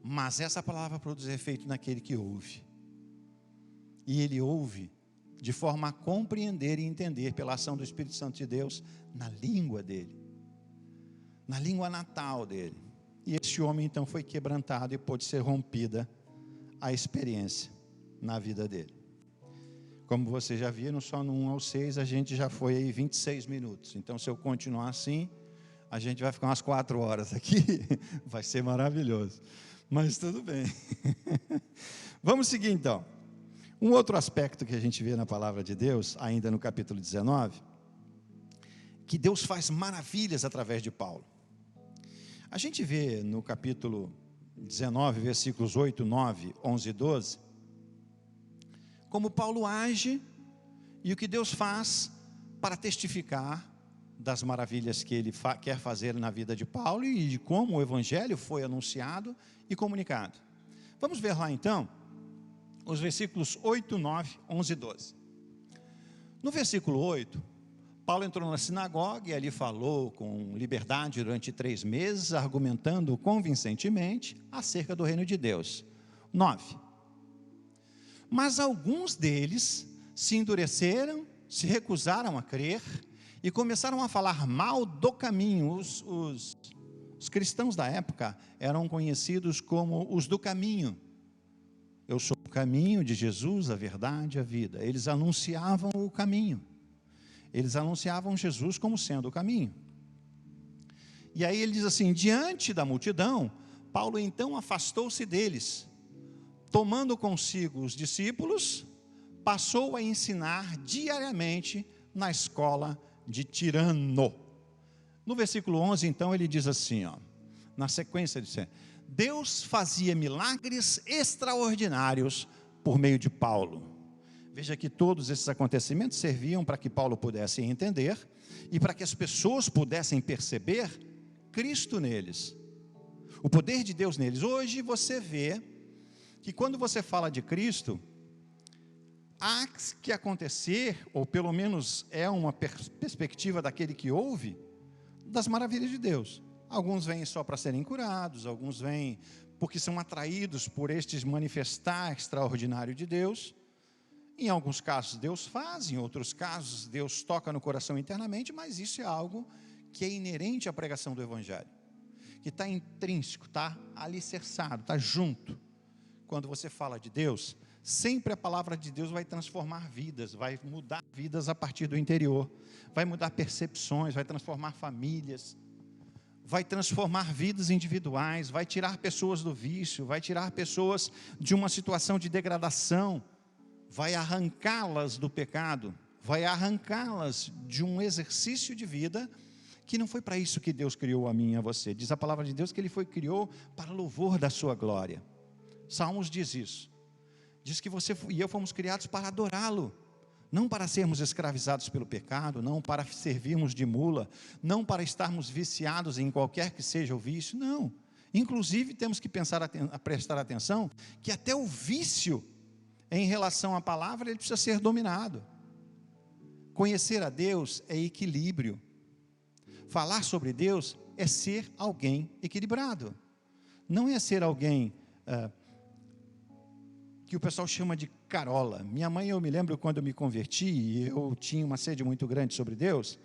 Mas essa palavra produz efeito naquele que ouve. E ele ouve de forma a compreender e entender pela ação do Espírito Santo de Deus na língua dele, na língua natal dele. E esse homem então foi quebrantado e pôde ser rompida a experiência na vida dele. Como você já viu, só no 1 ao 6 a gente já foi aí 26 minutos. Então se eu continuar assim, a gente vai ficar umas 4 horas aqui, vai ser maravilhoso. Mas tudo bem. Vamos seguir então. Um outro aspecto que a gente vê na palavra de Deus, ainda no capítulo 19, que Deus faz maravilhas através de Paulo. A gente vê no capítulo 19, versículos 8, 9, 11 e 12, como Paulo age e o que Deus faz para testificar das maravilhas que ele quer fazer na vida de Paulo e de como o evangelho foi anunciado e comunicado. Vamos ver lá então os versículos 8, 9, 11 e 12. No versículo 8, Paulo entrou na sinagoga e ali falou com liberdade durante 3 meses, argumentando convincentemente acerca do reino de Deus. 9. Mas alguns deles se endureceram, se recusaram a crer e começaram a falar mal do caminho. Os cristãos da época eram conhecidos como os do caminho. Eu sou o caminho de Jesus, a verdade e a vida. Eles anunciavam o caminho. Eles anunciavam Jesus como sendo o caminho. E aí ele diz assim: diante da multidão, Paulo então afastou-se deles. Tomando consigo os discípulos, passou a ensinar diariamente na escola de Tirano. No versículo 11, então, ele diz assim, na sequência, ele diz: Deus fazia milagres extraordinários por meio de Paulo. Veja que todos esses acontecimentos serviam para que Paulo pudesse entender e para que as pessoas pudessem perceber Cristo neles, o poder de Deus neles. Hoje você vê que quando você fala de Cristo, há que acontecer, ou pelo menos é uma perspectiva daquele que ouve, das maravilhas de Deus. Alguns vêm só para serem curados, alguns vêm porque são atraídos por este manifestar extraordinário de Deus. Em alguns casos Deus faz, em outros casos Deus toca no coração internamente, mas isso é algo que é inerente à pregação do Evangelho, que está intrínseco, está alicerçado, está junto. Quando você fala de Deus, sempre a palavra de Deus vai transformar vidas, vai mudar vidas a partir do interior, vai mudar percepções, vai transformar famílias, vai transformar vidas individuais, vai tirar pessoas do vício, vai tirar pessoas de uma situação de degradação, vai arrancá-las do pecado, vai arrancá-las de um exercício de vida que não foi para isso que Deus criou a mim e a você. Diz a palavra de Deus que Ele criou para louvor da sua glória. Salmos diz isso. Diz que você e eu fomos criados para adorá-lo. Não para sermos escravizados pelo pecado, não para servirmos de mula, não para estarmos viciados em qualquer que seja o vício, não. Inclusive temos que prestar atenção que até o vício em relação à palavra, ele precisa ser dominado. Conhecer a Deus é equilíbrio. Falar sobre Deus é ser alguém equilibrado. Não é ser alguém que o pessoal chama de carola. Minha mãe, eu me lembro quando eu me converti, e eu tinha uma sede muito grande sobre Deus,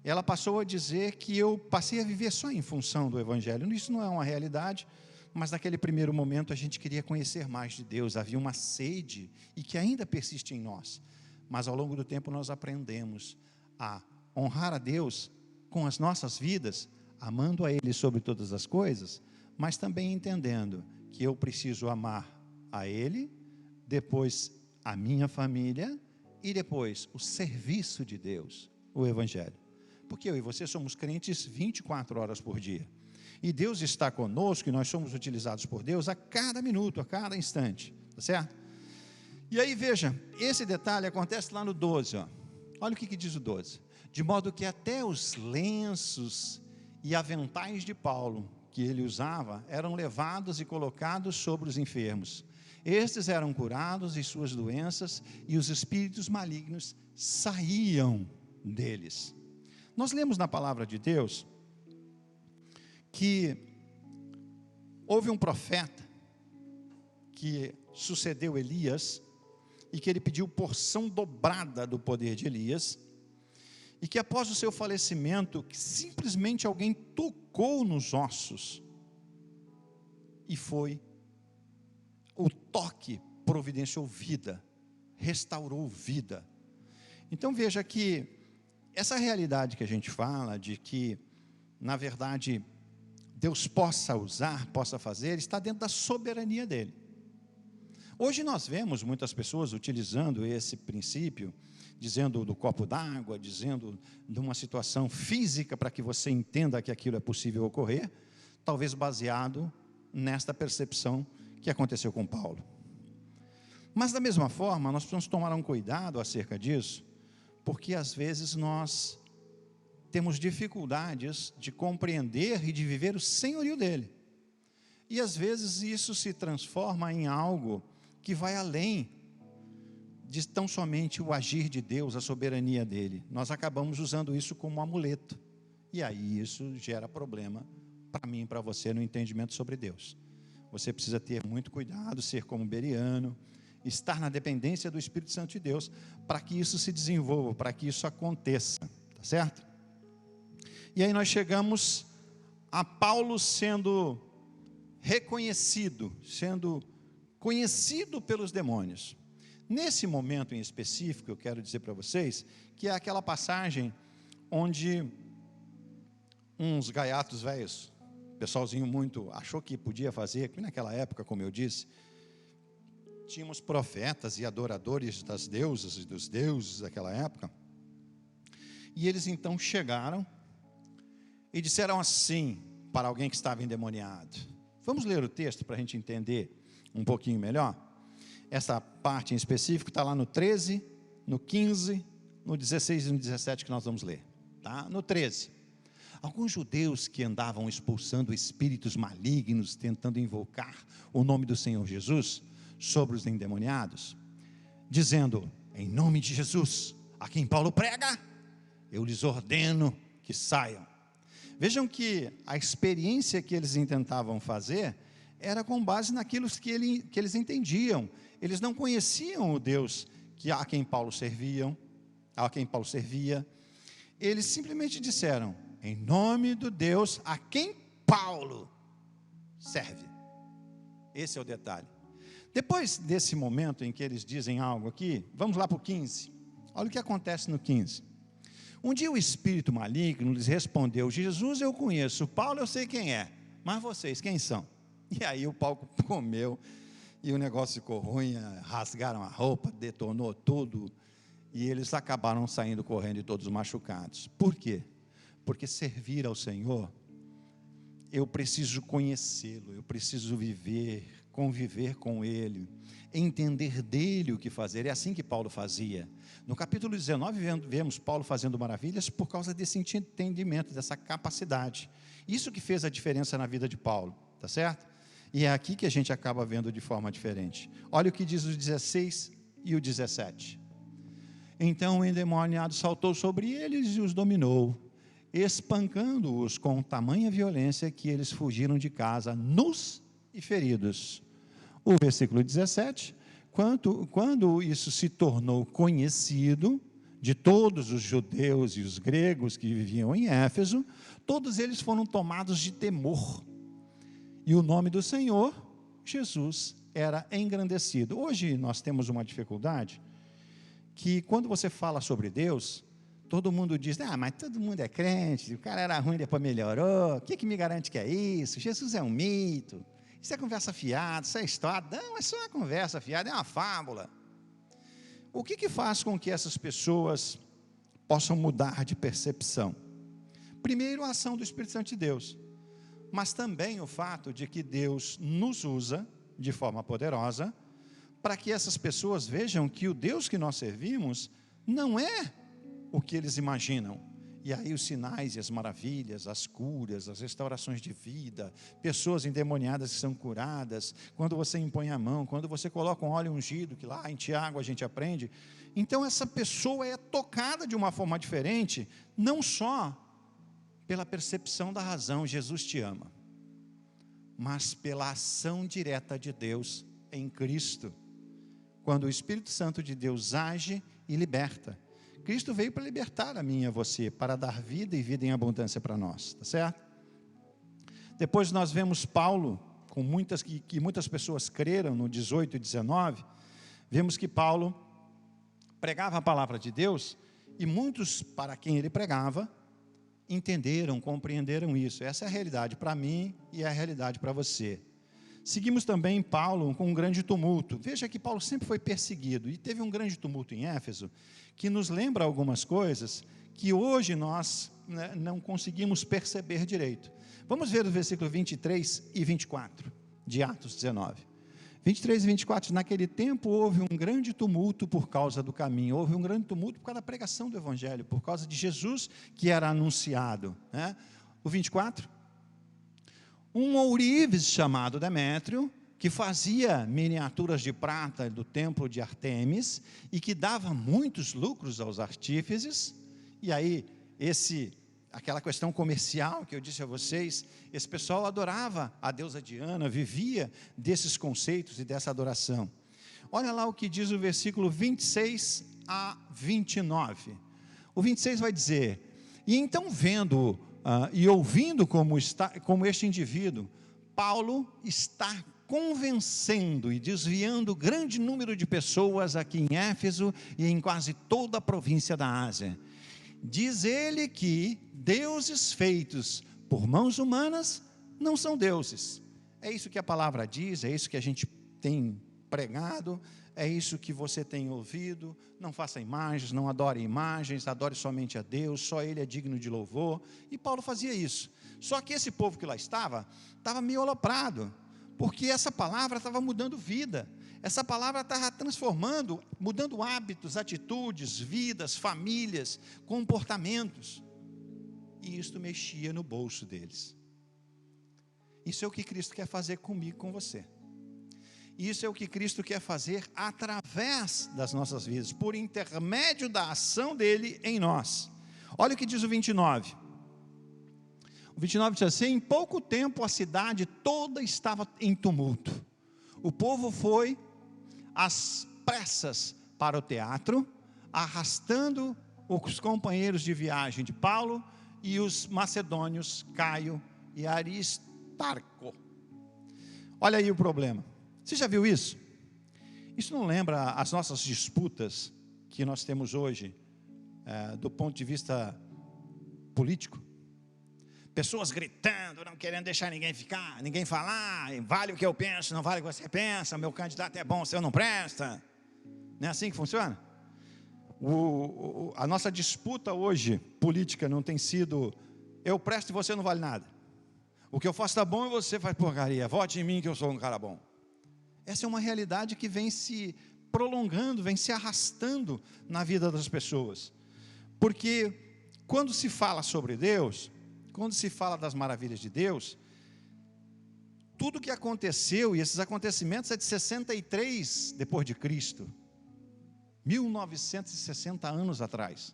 ela passou a dizer que eu passei a viver só em função do Evangelho. Isso não é uma realidade, mas naquele primeiro momento a gente queria conhecer mais de Deus, havia uma sede, e que ainda persiste em nós. Mas ao longo do tempo nós aprendemos a honrar a Deus com as nossas vidas, amando a Ele sobre todas as coisas, mas também entendendo que eu preciso amar a Ele, depois a minha família e depois o serviço de Deus, o Evangelho. Porque eu e você somos crentes 24 horas por dia. E Deus está conosco e nós somos utilizados por Deus a cada minuto, a cada instante. Tá certo? E aí veja, esse detalhe acontece lá no 12. Ó. Olha o que diz o 12. De modo que até os lenços e aventais de Paulo, que ele usava, eram levados e colocados sobre os enfermos. Estes eram curados de suas doenças e os espíritos malignos saíam deles. Nós lemos na palavra de Deus que houve um profeta que sucedeu Elias e que ele pediu porção dobrada do poder de Elias e que após o seu falecimento, que simplesmente alguém tocou nos ossos e foi o toque providenciou vida, restaurou vida. Então veja que essa realidade que a gente fala, de que, na verdade, Deus possa usar, possa fazer, está dentro da soberania dEle. Hoje nós vemos muitas pessoas utilizando esse princípio, dizendo do copo d'água, dizendo de uma situação física para que você entenda que aquilo é possível ocorrer, talvez baseado nesta percepção que aconteceu com Paulo. Mas da mesma forma, nós precisamos tomar um cuidado acerca disso, porque às vezes nós temos dificuldades de compreender e de viver o senhorio dele. E às vezes isso se transforma em algo que vai além de tão somente o agir de Deus, a soberania dele. Nós acabamos usando isso como um amuleto. E aí isso gera problema para mim e para você no entendimento sobre Deus. Você precisa ter muito cuidado, ser como Beriano, estar na dependência do Espírito Santo de Deus, para que isso se desenvolva, para que isso aconteça, tá certo? E aí nós chegamos a Paulo sendo reconhecido, sendo conhecido pelos demônios. Nesse momento em específico, eu quero dizer para vocês, que é aquela passagem onde uns gaiatos velhos, pessoalzinho muito, achou que podia fazer, que naquela época, como eu disse, tínhamos profetas e adoradores das deusas e dos deuses daquela época, e eles então chegaram e disseram assim para alguém que estava endemoniado. Vamos ler o texto para a gente entender um pouquinho melhor? Essa parte em específico está lá no 13, no 15, no 16 e no 17 que nós vamos ler. Tá? No 13. Alguns judeus que andavam expulsando espíritos malignos, tentando invocar o nome do Senhor Jesus sobre os endemoniados, dizendo, em nome de Jesus, a quem Paulo prega, eu lhes ordeno que saiam. Vejam que a experiência que eles intentavam fazer era com base naquilo que eles entendiam. Eles não conheciam o Deus a quem Paulo servia. Eles simplesmente disseram, em nome do Deus a quem Paulo serve. Esse é o detalhe. Depois desse momento em que eles dizem algo aqui, vamos lá para o 15. Olha o que acontece no 15. Um dia o espírito maligno lhes respondeu, Jesus eu conheço, Paulo eu sei quem é, mas vocês quem são? E aí o palco comeu, e o negócio ficou ruim, rasgaram a roupa, detonou tudo, e eles acabaram saindo correndo e todos machucados. Por quê? Porque servir ao Senhor, eu preciso conhecê-lo, eu preciso viver, conviver com Ele, entender dele o que fazer. É assim que Paulo fazia. No capítulo 19, vemos Paulo fazendo maravilhas por causa desse entendimento, dessa capacidade. Isso que fez a diferença na vida de Paulo, tá certo? E é aqui que a gente acaba vendo de forma diferente. Olha o que diz os 16 e o 17. Então o endemoniado saltou sobre eles e os dominou, espancando-os com tamanha violência que eles fugiram de casa, nus e feridos. O versículo 17, quando isso se tornou conhecido de todos os judeus e os gregos que viviam em Éfeso, todos eles foram tomados de temor. E o nome do Senhor, Jesus, era engrandecido. Hoje nós temos uma dificuldade, que quando você fala sobre Deus, todo mundo diz, mas todo mundo é crente, o cara era ruim, depois melhorou, o que me garante que é isso? Jesus é um mito, isso é conversa fiada, isso é história. Não, é só uma conversa fiada, é uma fábula. O que faz com que essas pessoas possam mudar de percepção? Primeiro, a ação do Espírito Santo de Deus, mas também o fato de que Deus nos usa de forma poderosa, para que essas pessoas vejam que o Deus que nós servimos não é o que eles imaginam. E aí os sinais e as maravilhas, as curas, as restaurações de vida, pessoas endemoniadas que são curadas, quando você impõe a mão, quando você coloca um óleo ungido, que lá em Tiago a gente aprende. Então essa pessoa é tocada de uma forma diferente, não só pela percepção da razão, Jesus te ama, mas pela ação direta de Deus em Cristo. Quando o Espírito Santo de Deus age e liberta. Cristo veio para libertar a mim e a você, para dar vida e vida em abundância para nós, tá certo? Depois nós vemos Paulo, com muitas pessoas creram no 18 e 19, vemos que Paulo pregava a palavra de Deus, e muitos para quem ele pregava, entenderam, compreenderam isso. Essa é a realidade para mim e é a realidade para você. Seguimos também Paulo com um grande tumulto. Veja que Paulo sempre foi perseguido, e teve um grande tumulto em Éfeso, que nos lembra algumas coisas que hoje nós não conseguimos perceber direito. Vamos ver o versículo 23 e 24 de Atos 19. 23 e 24, naquele tempo houve um grande tumulto por causa do caminho, houve um grande tumulto por causa da pregação do Evangelho, por causa de Jesus que era anunciado. O 24, um ourives chamado Demétrio, que fazia miniaturas de prata do templo de Artemis, e que dava muitos lucros aos artífices, e aí aquela questão comercial que eu disse a vocês, esse pessoal adorava a deusa Diana, vivia desses conceitos e dessa adoração. Olha lá o que diz o versículo 26 a 29. O 26 vai dizer, e então vendo e ouvindo como este indivíduo, Paulo está convencendo e desviando grande número de pessoas aqui em Éfeso e em quase toda a província da Ásia. Diz ele que deuses feitos por mãos humanas não são deuses. É isso que a palavra diz, é isso que a gente tem pregado, é isso que você tem ouvido. Não faça imagens, não adore imagens, adore somente a Deus, só Ele é digno de louvor. E Paulo fazia isso. Só que esse povo que lá estava meio aloprado, porque essa palavra estava mudando vida. Essa palavra estava transformando, mudando hábitos, atitudes, vidas, famílias, comportamentos. E isso mexia no bolso deles. Isso é o que Cristo quer fazer comigo, com você. Isso é o que Cristo quer fazer através das nossas vidas, por intermédio da ação dele em nós. Olha o que diz o 29. O 29 diz assim, em pouco tempo a cidade toda estava em tumulto. O povo foi às pressas para o teatro, arrastando os companheiros de viagem de Paulo e os macedônios Caio e Aristarco. Olha aí o problema. Você já viu isso? Isso não lembra as nossas disputas que nós temos hoje, do ponto de vista político? Pessoas gritando, não querendo deixar ninguém falar, vale o que eu penso, não vale o que você pensa, meu candidato é bom, o seu não presta. Não é assim que funciona? A nossa disputa hoje, política, não tem sido eu presto e você não vale nada. O que eu faço está bom e você faz porcaria. Vote em mim que eu sou um cara bom. Essa é uma realidade que vem se prolongando, vem se arrastando na vida das pessoas. Porque quando se fala sobre Deus, quando se fala das maravilhas de Deus, tudo que aconteceu, e esses acontecimentos é de 63 depois de Cristo, 1960 anos atrás.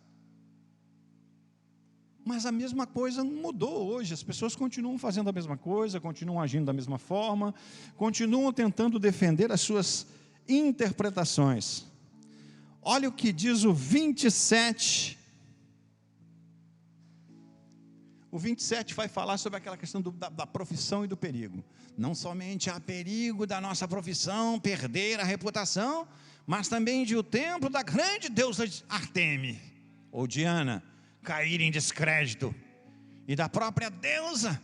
Mas a mesma coisa não mudou hoje, as pessoas continuam fazendo a mesma coisa, continuam agindo da mesma forma, continuam tentando defender as suas interpretações. Olha o que diz o 27. O 27 vai falar sobre aquela questão da profissão e do perigo. Não somente há perigo da nossa profissão perder a reputação, mas também de o templo da grande deusa Arteme, ou Diana, cair em descrédito, e da própria deusa,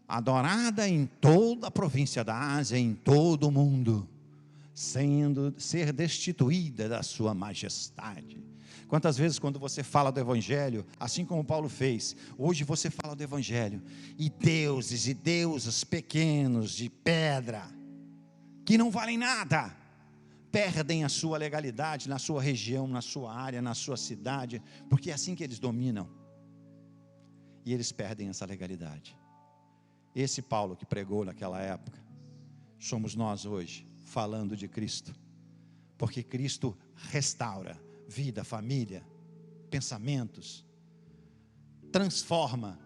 adorada em toda a província da Ásia, em todo o mundo, ser destituída da sua majestade. Quantas vezes quando você fala do Evangelho, assim como Paulo fez, hoje você fala do Evangelho, e deuses e deusas pequenos de pedra, que não valem nada, perdem a sua legalidade na sua região, na sua área, na sua cidade, porque é assim que eles dominam, e eles perdem essa legalidade. Esse Paulo que pregou naquela época, somos nós hoje, falando de Cristo, porque Cristo restaura vida, família, pensamentos, transforma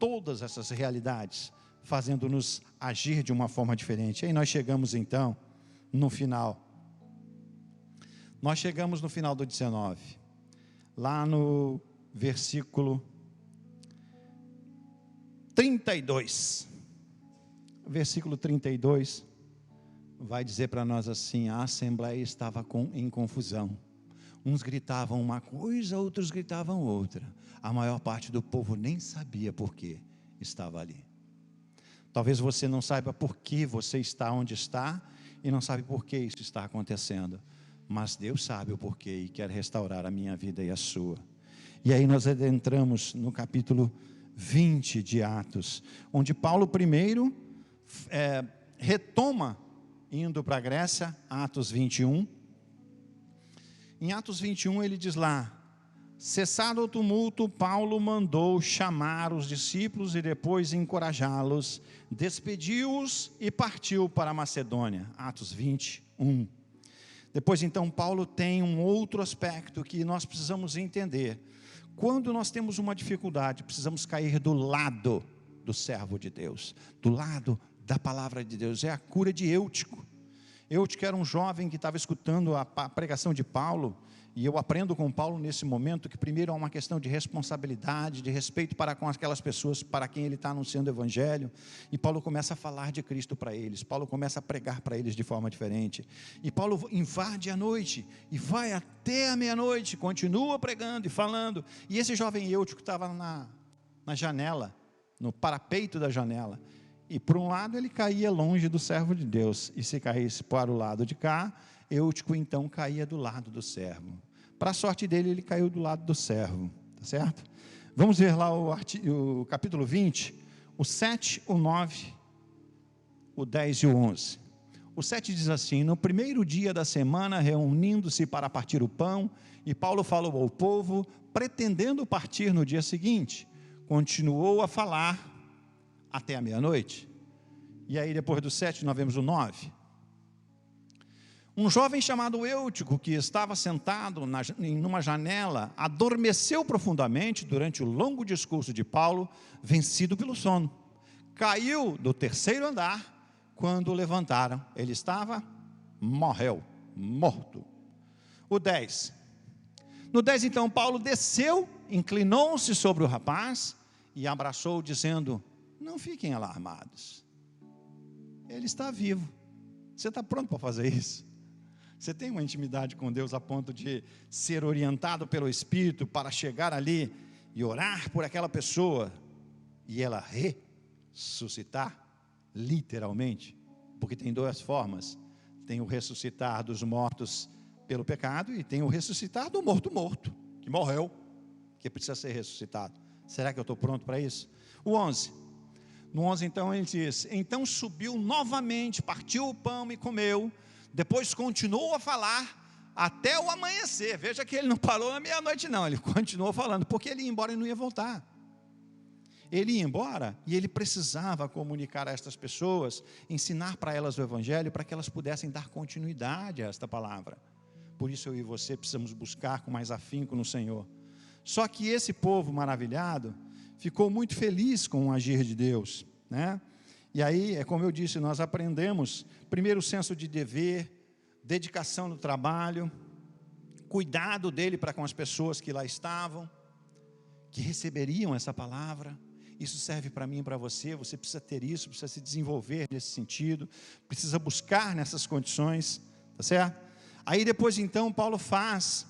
todas essas realidades, fazendo-nos agir de uma forma diferente. Aí nós chegamos então no final. Nós chegamos no final do 19, lá no versículo 32. Versículo 32 vai dizer para nós assim: a assembleia estava em confusão. Uns gritavam uma coisa, outros gritavam outra. A maior parte do povo nem sabia por que estava ali. Talvez você não saiba por que você está onde está e não sabe por que isso está acontecendo. Mas Deus sabe o porquê e quer restaurar a minha vida e a sua. E aí nós adentramos no capítulo 20 de Atos, onde Paulo primeiro retoma, indo para a Grécia, Atos 21. Em Atos 21 ele diz lá: cessado o tumulto, Paulo mandou chamar os discípulos e depois encorajá-los, despediu-os e partiu para a Macedônia. Atos 21. Depois então Paulo tem um outro aspecto que nós precisamos entender. Quando nós temos uma dificuldade, precisamos cair do lado do servo de Deus, do lado da palavra de Deus. É a cura de Eutico. Eutico era um jovem que estava escutando a pregação de Paulo, e eu aprendo com Paulo nesse momento que primeiro há uma questão de responsabilidade, de respeito para com aquelas pessoas para quem ele está anunciando o Evangelho, e Paulo começa a falar de Cristo para eles, Paulo começa a pregar para eles de forma diferente, e Paulo invade a noite, e vai até a meia-noite, continua pregando e falando, e esse jovem Eutico estava na janela, no parapeito da janela, e por um lado ele caía longe do servo de Deus, e se caísse para o lado de cá, Eutico então caía do lado do servo. Para a sorte dele, ele caiu do lado do servo, tá certo? Vamos ver lá o capítulo 20, o 7, o 9, o 10 e o 11. O 7 diz assim: no primeiro dia da semana, reunindo-se para partir o pão, e Paulo falou ao povo, pretendendo partir no dia seguinte, continuou a falar até a meia-noite. E aí depois do 7 nós vemos o 9. Um jovem chamado Eutico, que estava sentado em uma janela, adormeceu profundamente durante o longo discurso de Paulo, vencido pelo sono. Caiu do terceiro andar, quando o levantaram, ele estava, morto. O 10. No 10 então, Paulo desceu, inclinou-se sobre o rapaz e abraçou, dizendo: não fiquem alarmados, ele está vivo. Você está pronto para fazer isso? Você tem uma intimidade com Deus a ponto de ser orientado pelo Espírito para chegar ali e orar por aquela pessoa e ela ressuscitar, literalmente? Porque tem duas formas: tem o ressuscitar dos mortos pelo pecado e tem o ressuscitar do morto, que morreu, que precisa ser ressuscitado. Será que eu estou pronto para isso? O 11. No 11, então, ele diz: então subiu novamente, partiu o pão e comeu, depois continuou a falar até o amanhecer. Veja que ele não parou na meia-noite não, ele continuou falando, porque ele ia embora e não ia voltar. Ele ia embora e ele precisava comunicar a estas pessoas, ensinar para elas o Evangelho, para que elas pudessem dar continuidade a esta palavra. Por isso eu e você precisamos buscar com mais afinco no Senhor. Só que esse povo maravilhado ficou muito feliz com o agir de Deus, né? E aí, é como eu disse, nós aprendemos, primeiro, o senso de dever, dedicação no trabalho, cuidado dele para com as pessoas que lá estavam, que receberiam essa palavra. Isso serve para mim e para você. Você precisa ter isso, precisa se desenvolver nesse sentido, precisa buscar nessas condições, tá certo? Aí depois então Paulo faz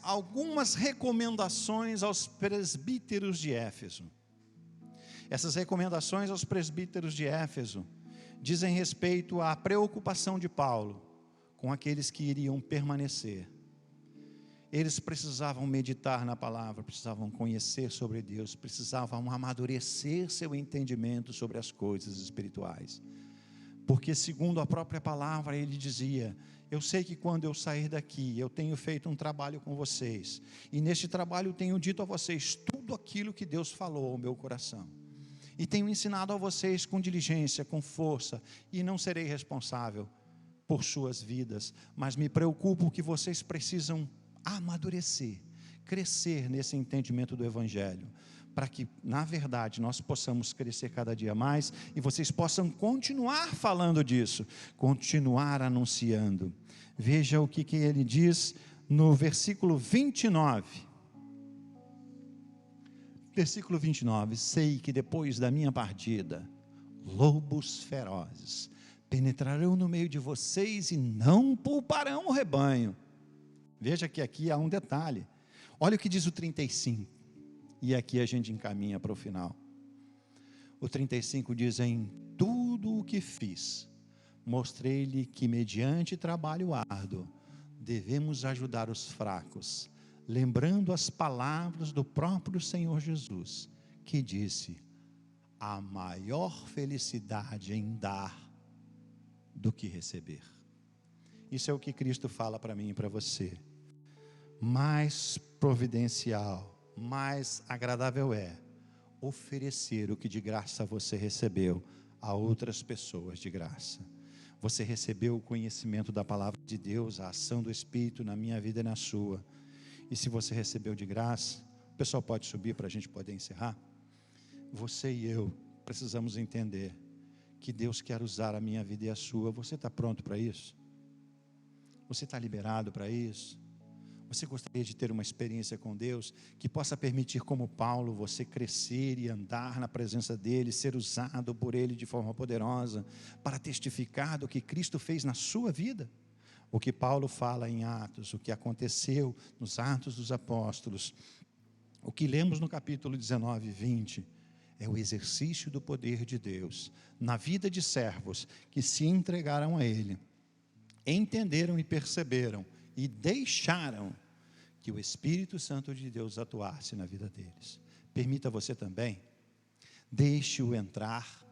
algumas recomendações aos presbíteros de Éfeso. Essas recomendações aos presbíteros de Éfeso dizem respeito à preocupação de Paulo com aqueles que iriam permanecer. Eles precisavam meditar na palavra, precisavam conhecer sobre Deus, precisavam amadurecer seu entendimento sobre as coisas espirituais. Porque segundo a própria palavra ele dizia: eu sei que quando eu sair daqui, eu tenho feito um trabalho com vocês, e neste trabalho tenho dito a vocês tudo aquilo que Deus falou ao meu coração, e tenho ensinado a vocês com diligência, com força, e não serei responsável por suas vidas, mas me preocupo que vocês precisam amadurecer, crescer nesse entendimento do Evangelho, para que, na verdade, nós possamos crescer cada dia mais, e vocês possam continuar falando disso, continuar anunciando. Veja o que ele diz no versículo 29. Versículo 29, sei que depois da minha partida, lobos ferozes penetrarão no meio de vocês e não pouparão o rebanho. Veja que aqui há um detalhe. Olha o que diz o 35. E aqui a gente encaminha para o final. O 35 diz: em tudo o que fiz, mostrei-lhe que mediante trabalho árduo, devemos ajudar os fracos, lembrando as palavras do próprio Senhor Jesus, que disse: a maior felicidade em dar do que receber. Isso é o que Cristo fala para mim e para você. Mais providencial, mais agradável é oferecer o que de graça você recebeu a outras pessoas de graça. Você recebeu o conhecimento da palavra de Deus, a ação do Espírito na minha vida e na sua. E se você recebeu de graça, o pessoal pode subir para a gente poder encerrar. Você e eu precisamos entender que Deus quer usar a minha vida e a sua. Você está pronto para isso? Você está liberado para isso? Você gostaria de ter uma experiência com Deus que possa permitir, como Paulo, você crescer e andar na presença dEle, ser usado por Ele de forma poderosa para testificar do que Cristo fez na sua vida? O que Paulo fala em Atos, o que aconteceu nos Atos dos Apóstolos, o que lemos no capítulo 19 e 20, é o exercício do poder de Deus na vida de servos que se entregaram a Ele, entenderam e perceberam e deixaram que o Espírito Santo de Deus atuasse na vida deles. Permita você também, deixe-o entrar.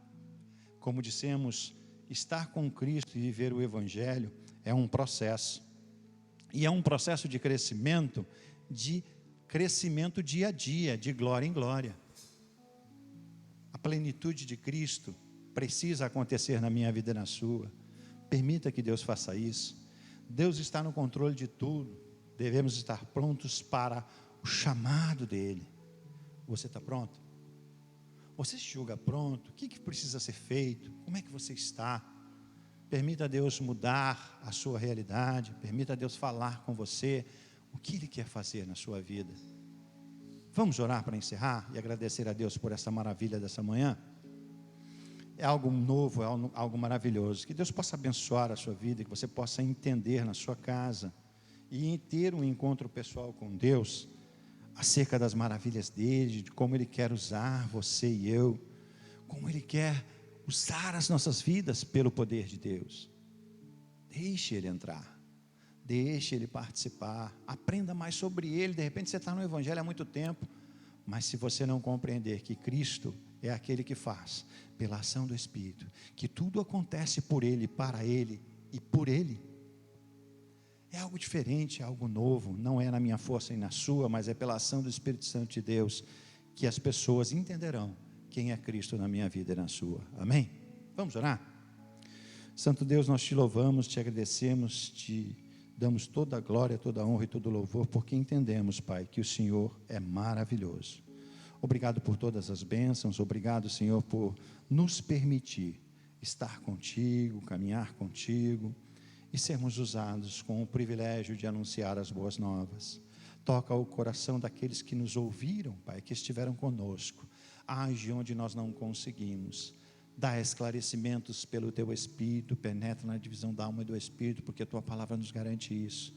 Como dissemos, estar com Cristo e viver o Evangelho é um processo. E é um processo de crescimento dia a dia, de glória em glória. A plenitude de Cristo precisa acontecer na minha vida e na sua. Permita que Deus faça isso. Deus está no controle de tudo. Devemos estar prontos para o chamado dEle. Você está pronto? Você se julga pronto? O que precisa ser feito? Como é que você está? Permita a Deus mudar a sua realidade. Permita a Deus falar com você o que Ele quer fazer na sua vida. Vamos orar para encerrar e agradecer a Deus por essa maravilha dessa manhã? É algo novo, é algo maravilhoso. Que Deus possa abençoar a sua vida, que você possa entender na sua casa e ter um encontro pessoal com Deus acerca das maravilhas dEle, de como Ele quer usar você e eu, como Ele quer usar as nossas vidas pelo poder de Deus. Deixe Ele entrar. Deixe ele participar, aprenda mais sobre ele. De repente você está no Evangelho há muito tempo, mas se você não compreender que Cristo é aquele que faz, pela ação do Espírito, que tudo acontece por ele, para ele e por ele, é algo diferente, é algo novo. Não é na minha força e na sua, mas é pela ação do Espírito Santo de Deus que as pessoas entenderão quem é Cristo na minha vida e na sua. Amém? Vamos orar? Santo Deus, nós te louvamos, te agradecemos, te damos toda a glória, toda a honra e todo o louvor, porque entendemos, Pai, que o Senhor é maravilhoso. Obrigado por todas as bênçãos, obrigado, Senhor, por nos permitir estar contigo, caminhar contigo e sermos usados com o privilégio de anunciar as boas novas. Toca o coração daqueles que nos ouviram, Pai, que estiveram conosco. Age onde nós não conseguimos. Dá esclarecimentos pelo Teu Espírito, penetra na divisão da alma e do Espírito, porque a Tua palavra nos garante isso.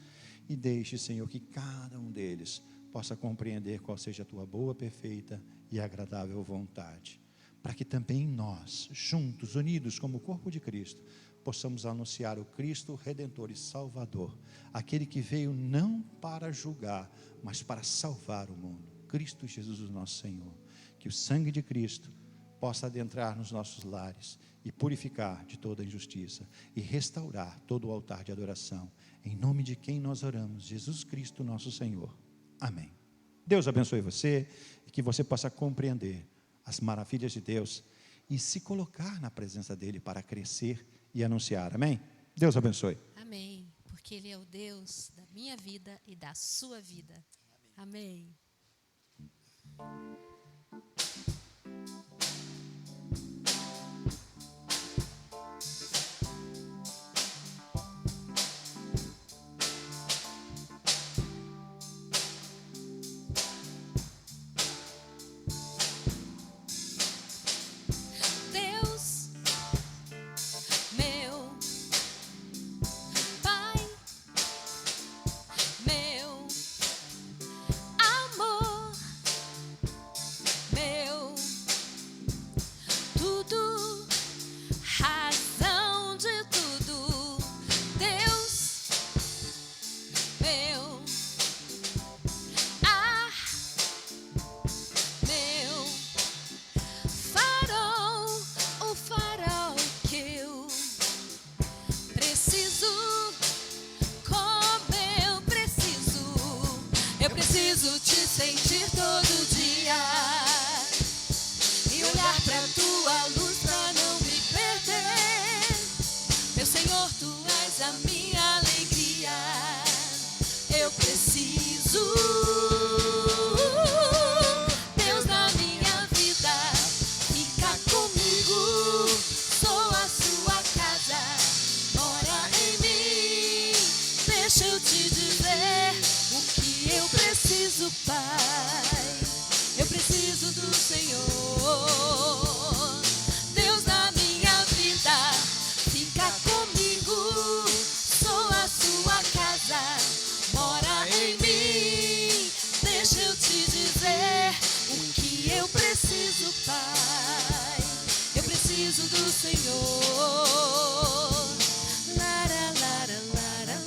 E deixe, Senhor, que cada um deles possa compreender qual seja a Tua boa, perfeita e agradável vontade, para que também nós, juntos, unidos como o corpo de Cristo, possamos anunciar o Cristo Redentor e Salvador, aquele que veio não para julgar, mas para salvar o mundo, Cristo Jesus, o nosso Senhor. Que o sangue de Cristo possa adentrar nos nossos lares e purificar de toda injustiça e restaurar todo o altar de adoração, em nome de quem nós oramos, Jesus Cristo, nosso Senhor. Amém. Deus abençoe você e que você possa compreender as maravilhas de Deus e se colocar na presença dEle para crescer e anunciar. Amém? Deus abençoe. Amém. Porque Ele é o Deus da minha vida e da sua vida. Amém. Preciso te sentir todo dia e olhar pra tua luz pra não me perder. Meu Senhor, tu és a minha alegria. Eu preciso, Deus na minha vida, fica comigo. Sou a sua casa, mora em mim. Deixa eu te dizer o que eu preciso, Pai. Eu preciso do Senhor. Deus na minha vida, fica comigo. Sou a sua casa, mora em mim. Deixa eu te dizer o que eu preciso, Pai. Eu preciso do Senhor. Lara, lara, lara,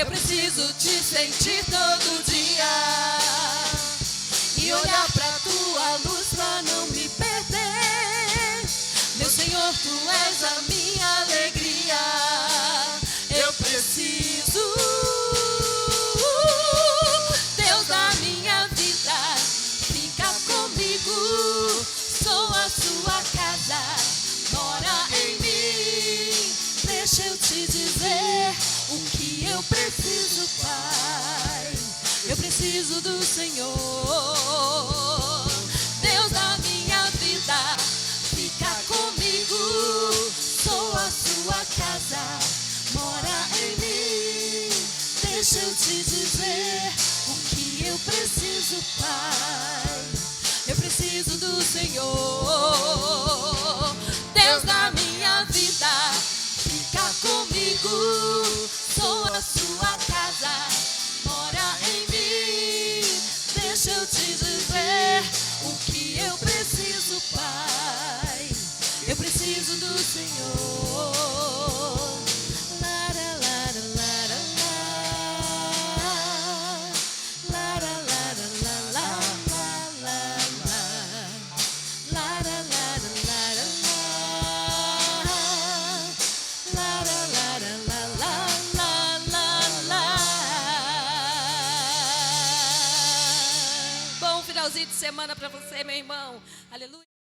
preciso te sentir todo dia e olhar pra tua luz pra não me perder. Meu Senhor, tu és a minha alegria. Eu preciso, Deus da minha vida, fica Deixa eu te dizer o que eu preciso, Pai. Eu preciso do Senhor, Deus da minha vida. Fica comigo, sou a sua casa, mora em mim. Deixa eu te dizer o que eu preciso, Pai. Eu preciso do Senhor. Lara, lara, lara, lara, lara, lara, lara, lara, lara, Bom finalzinho de semana para você, meu irmão. Aleluia.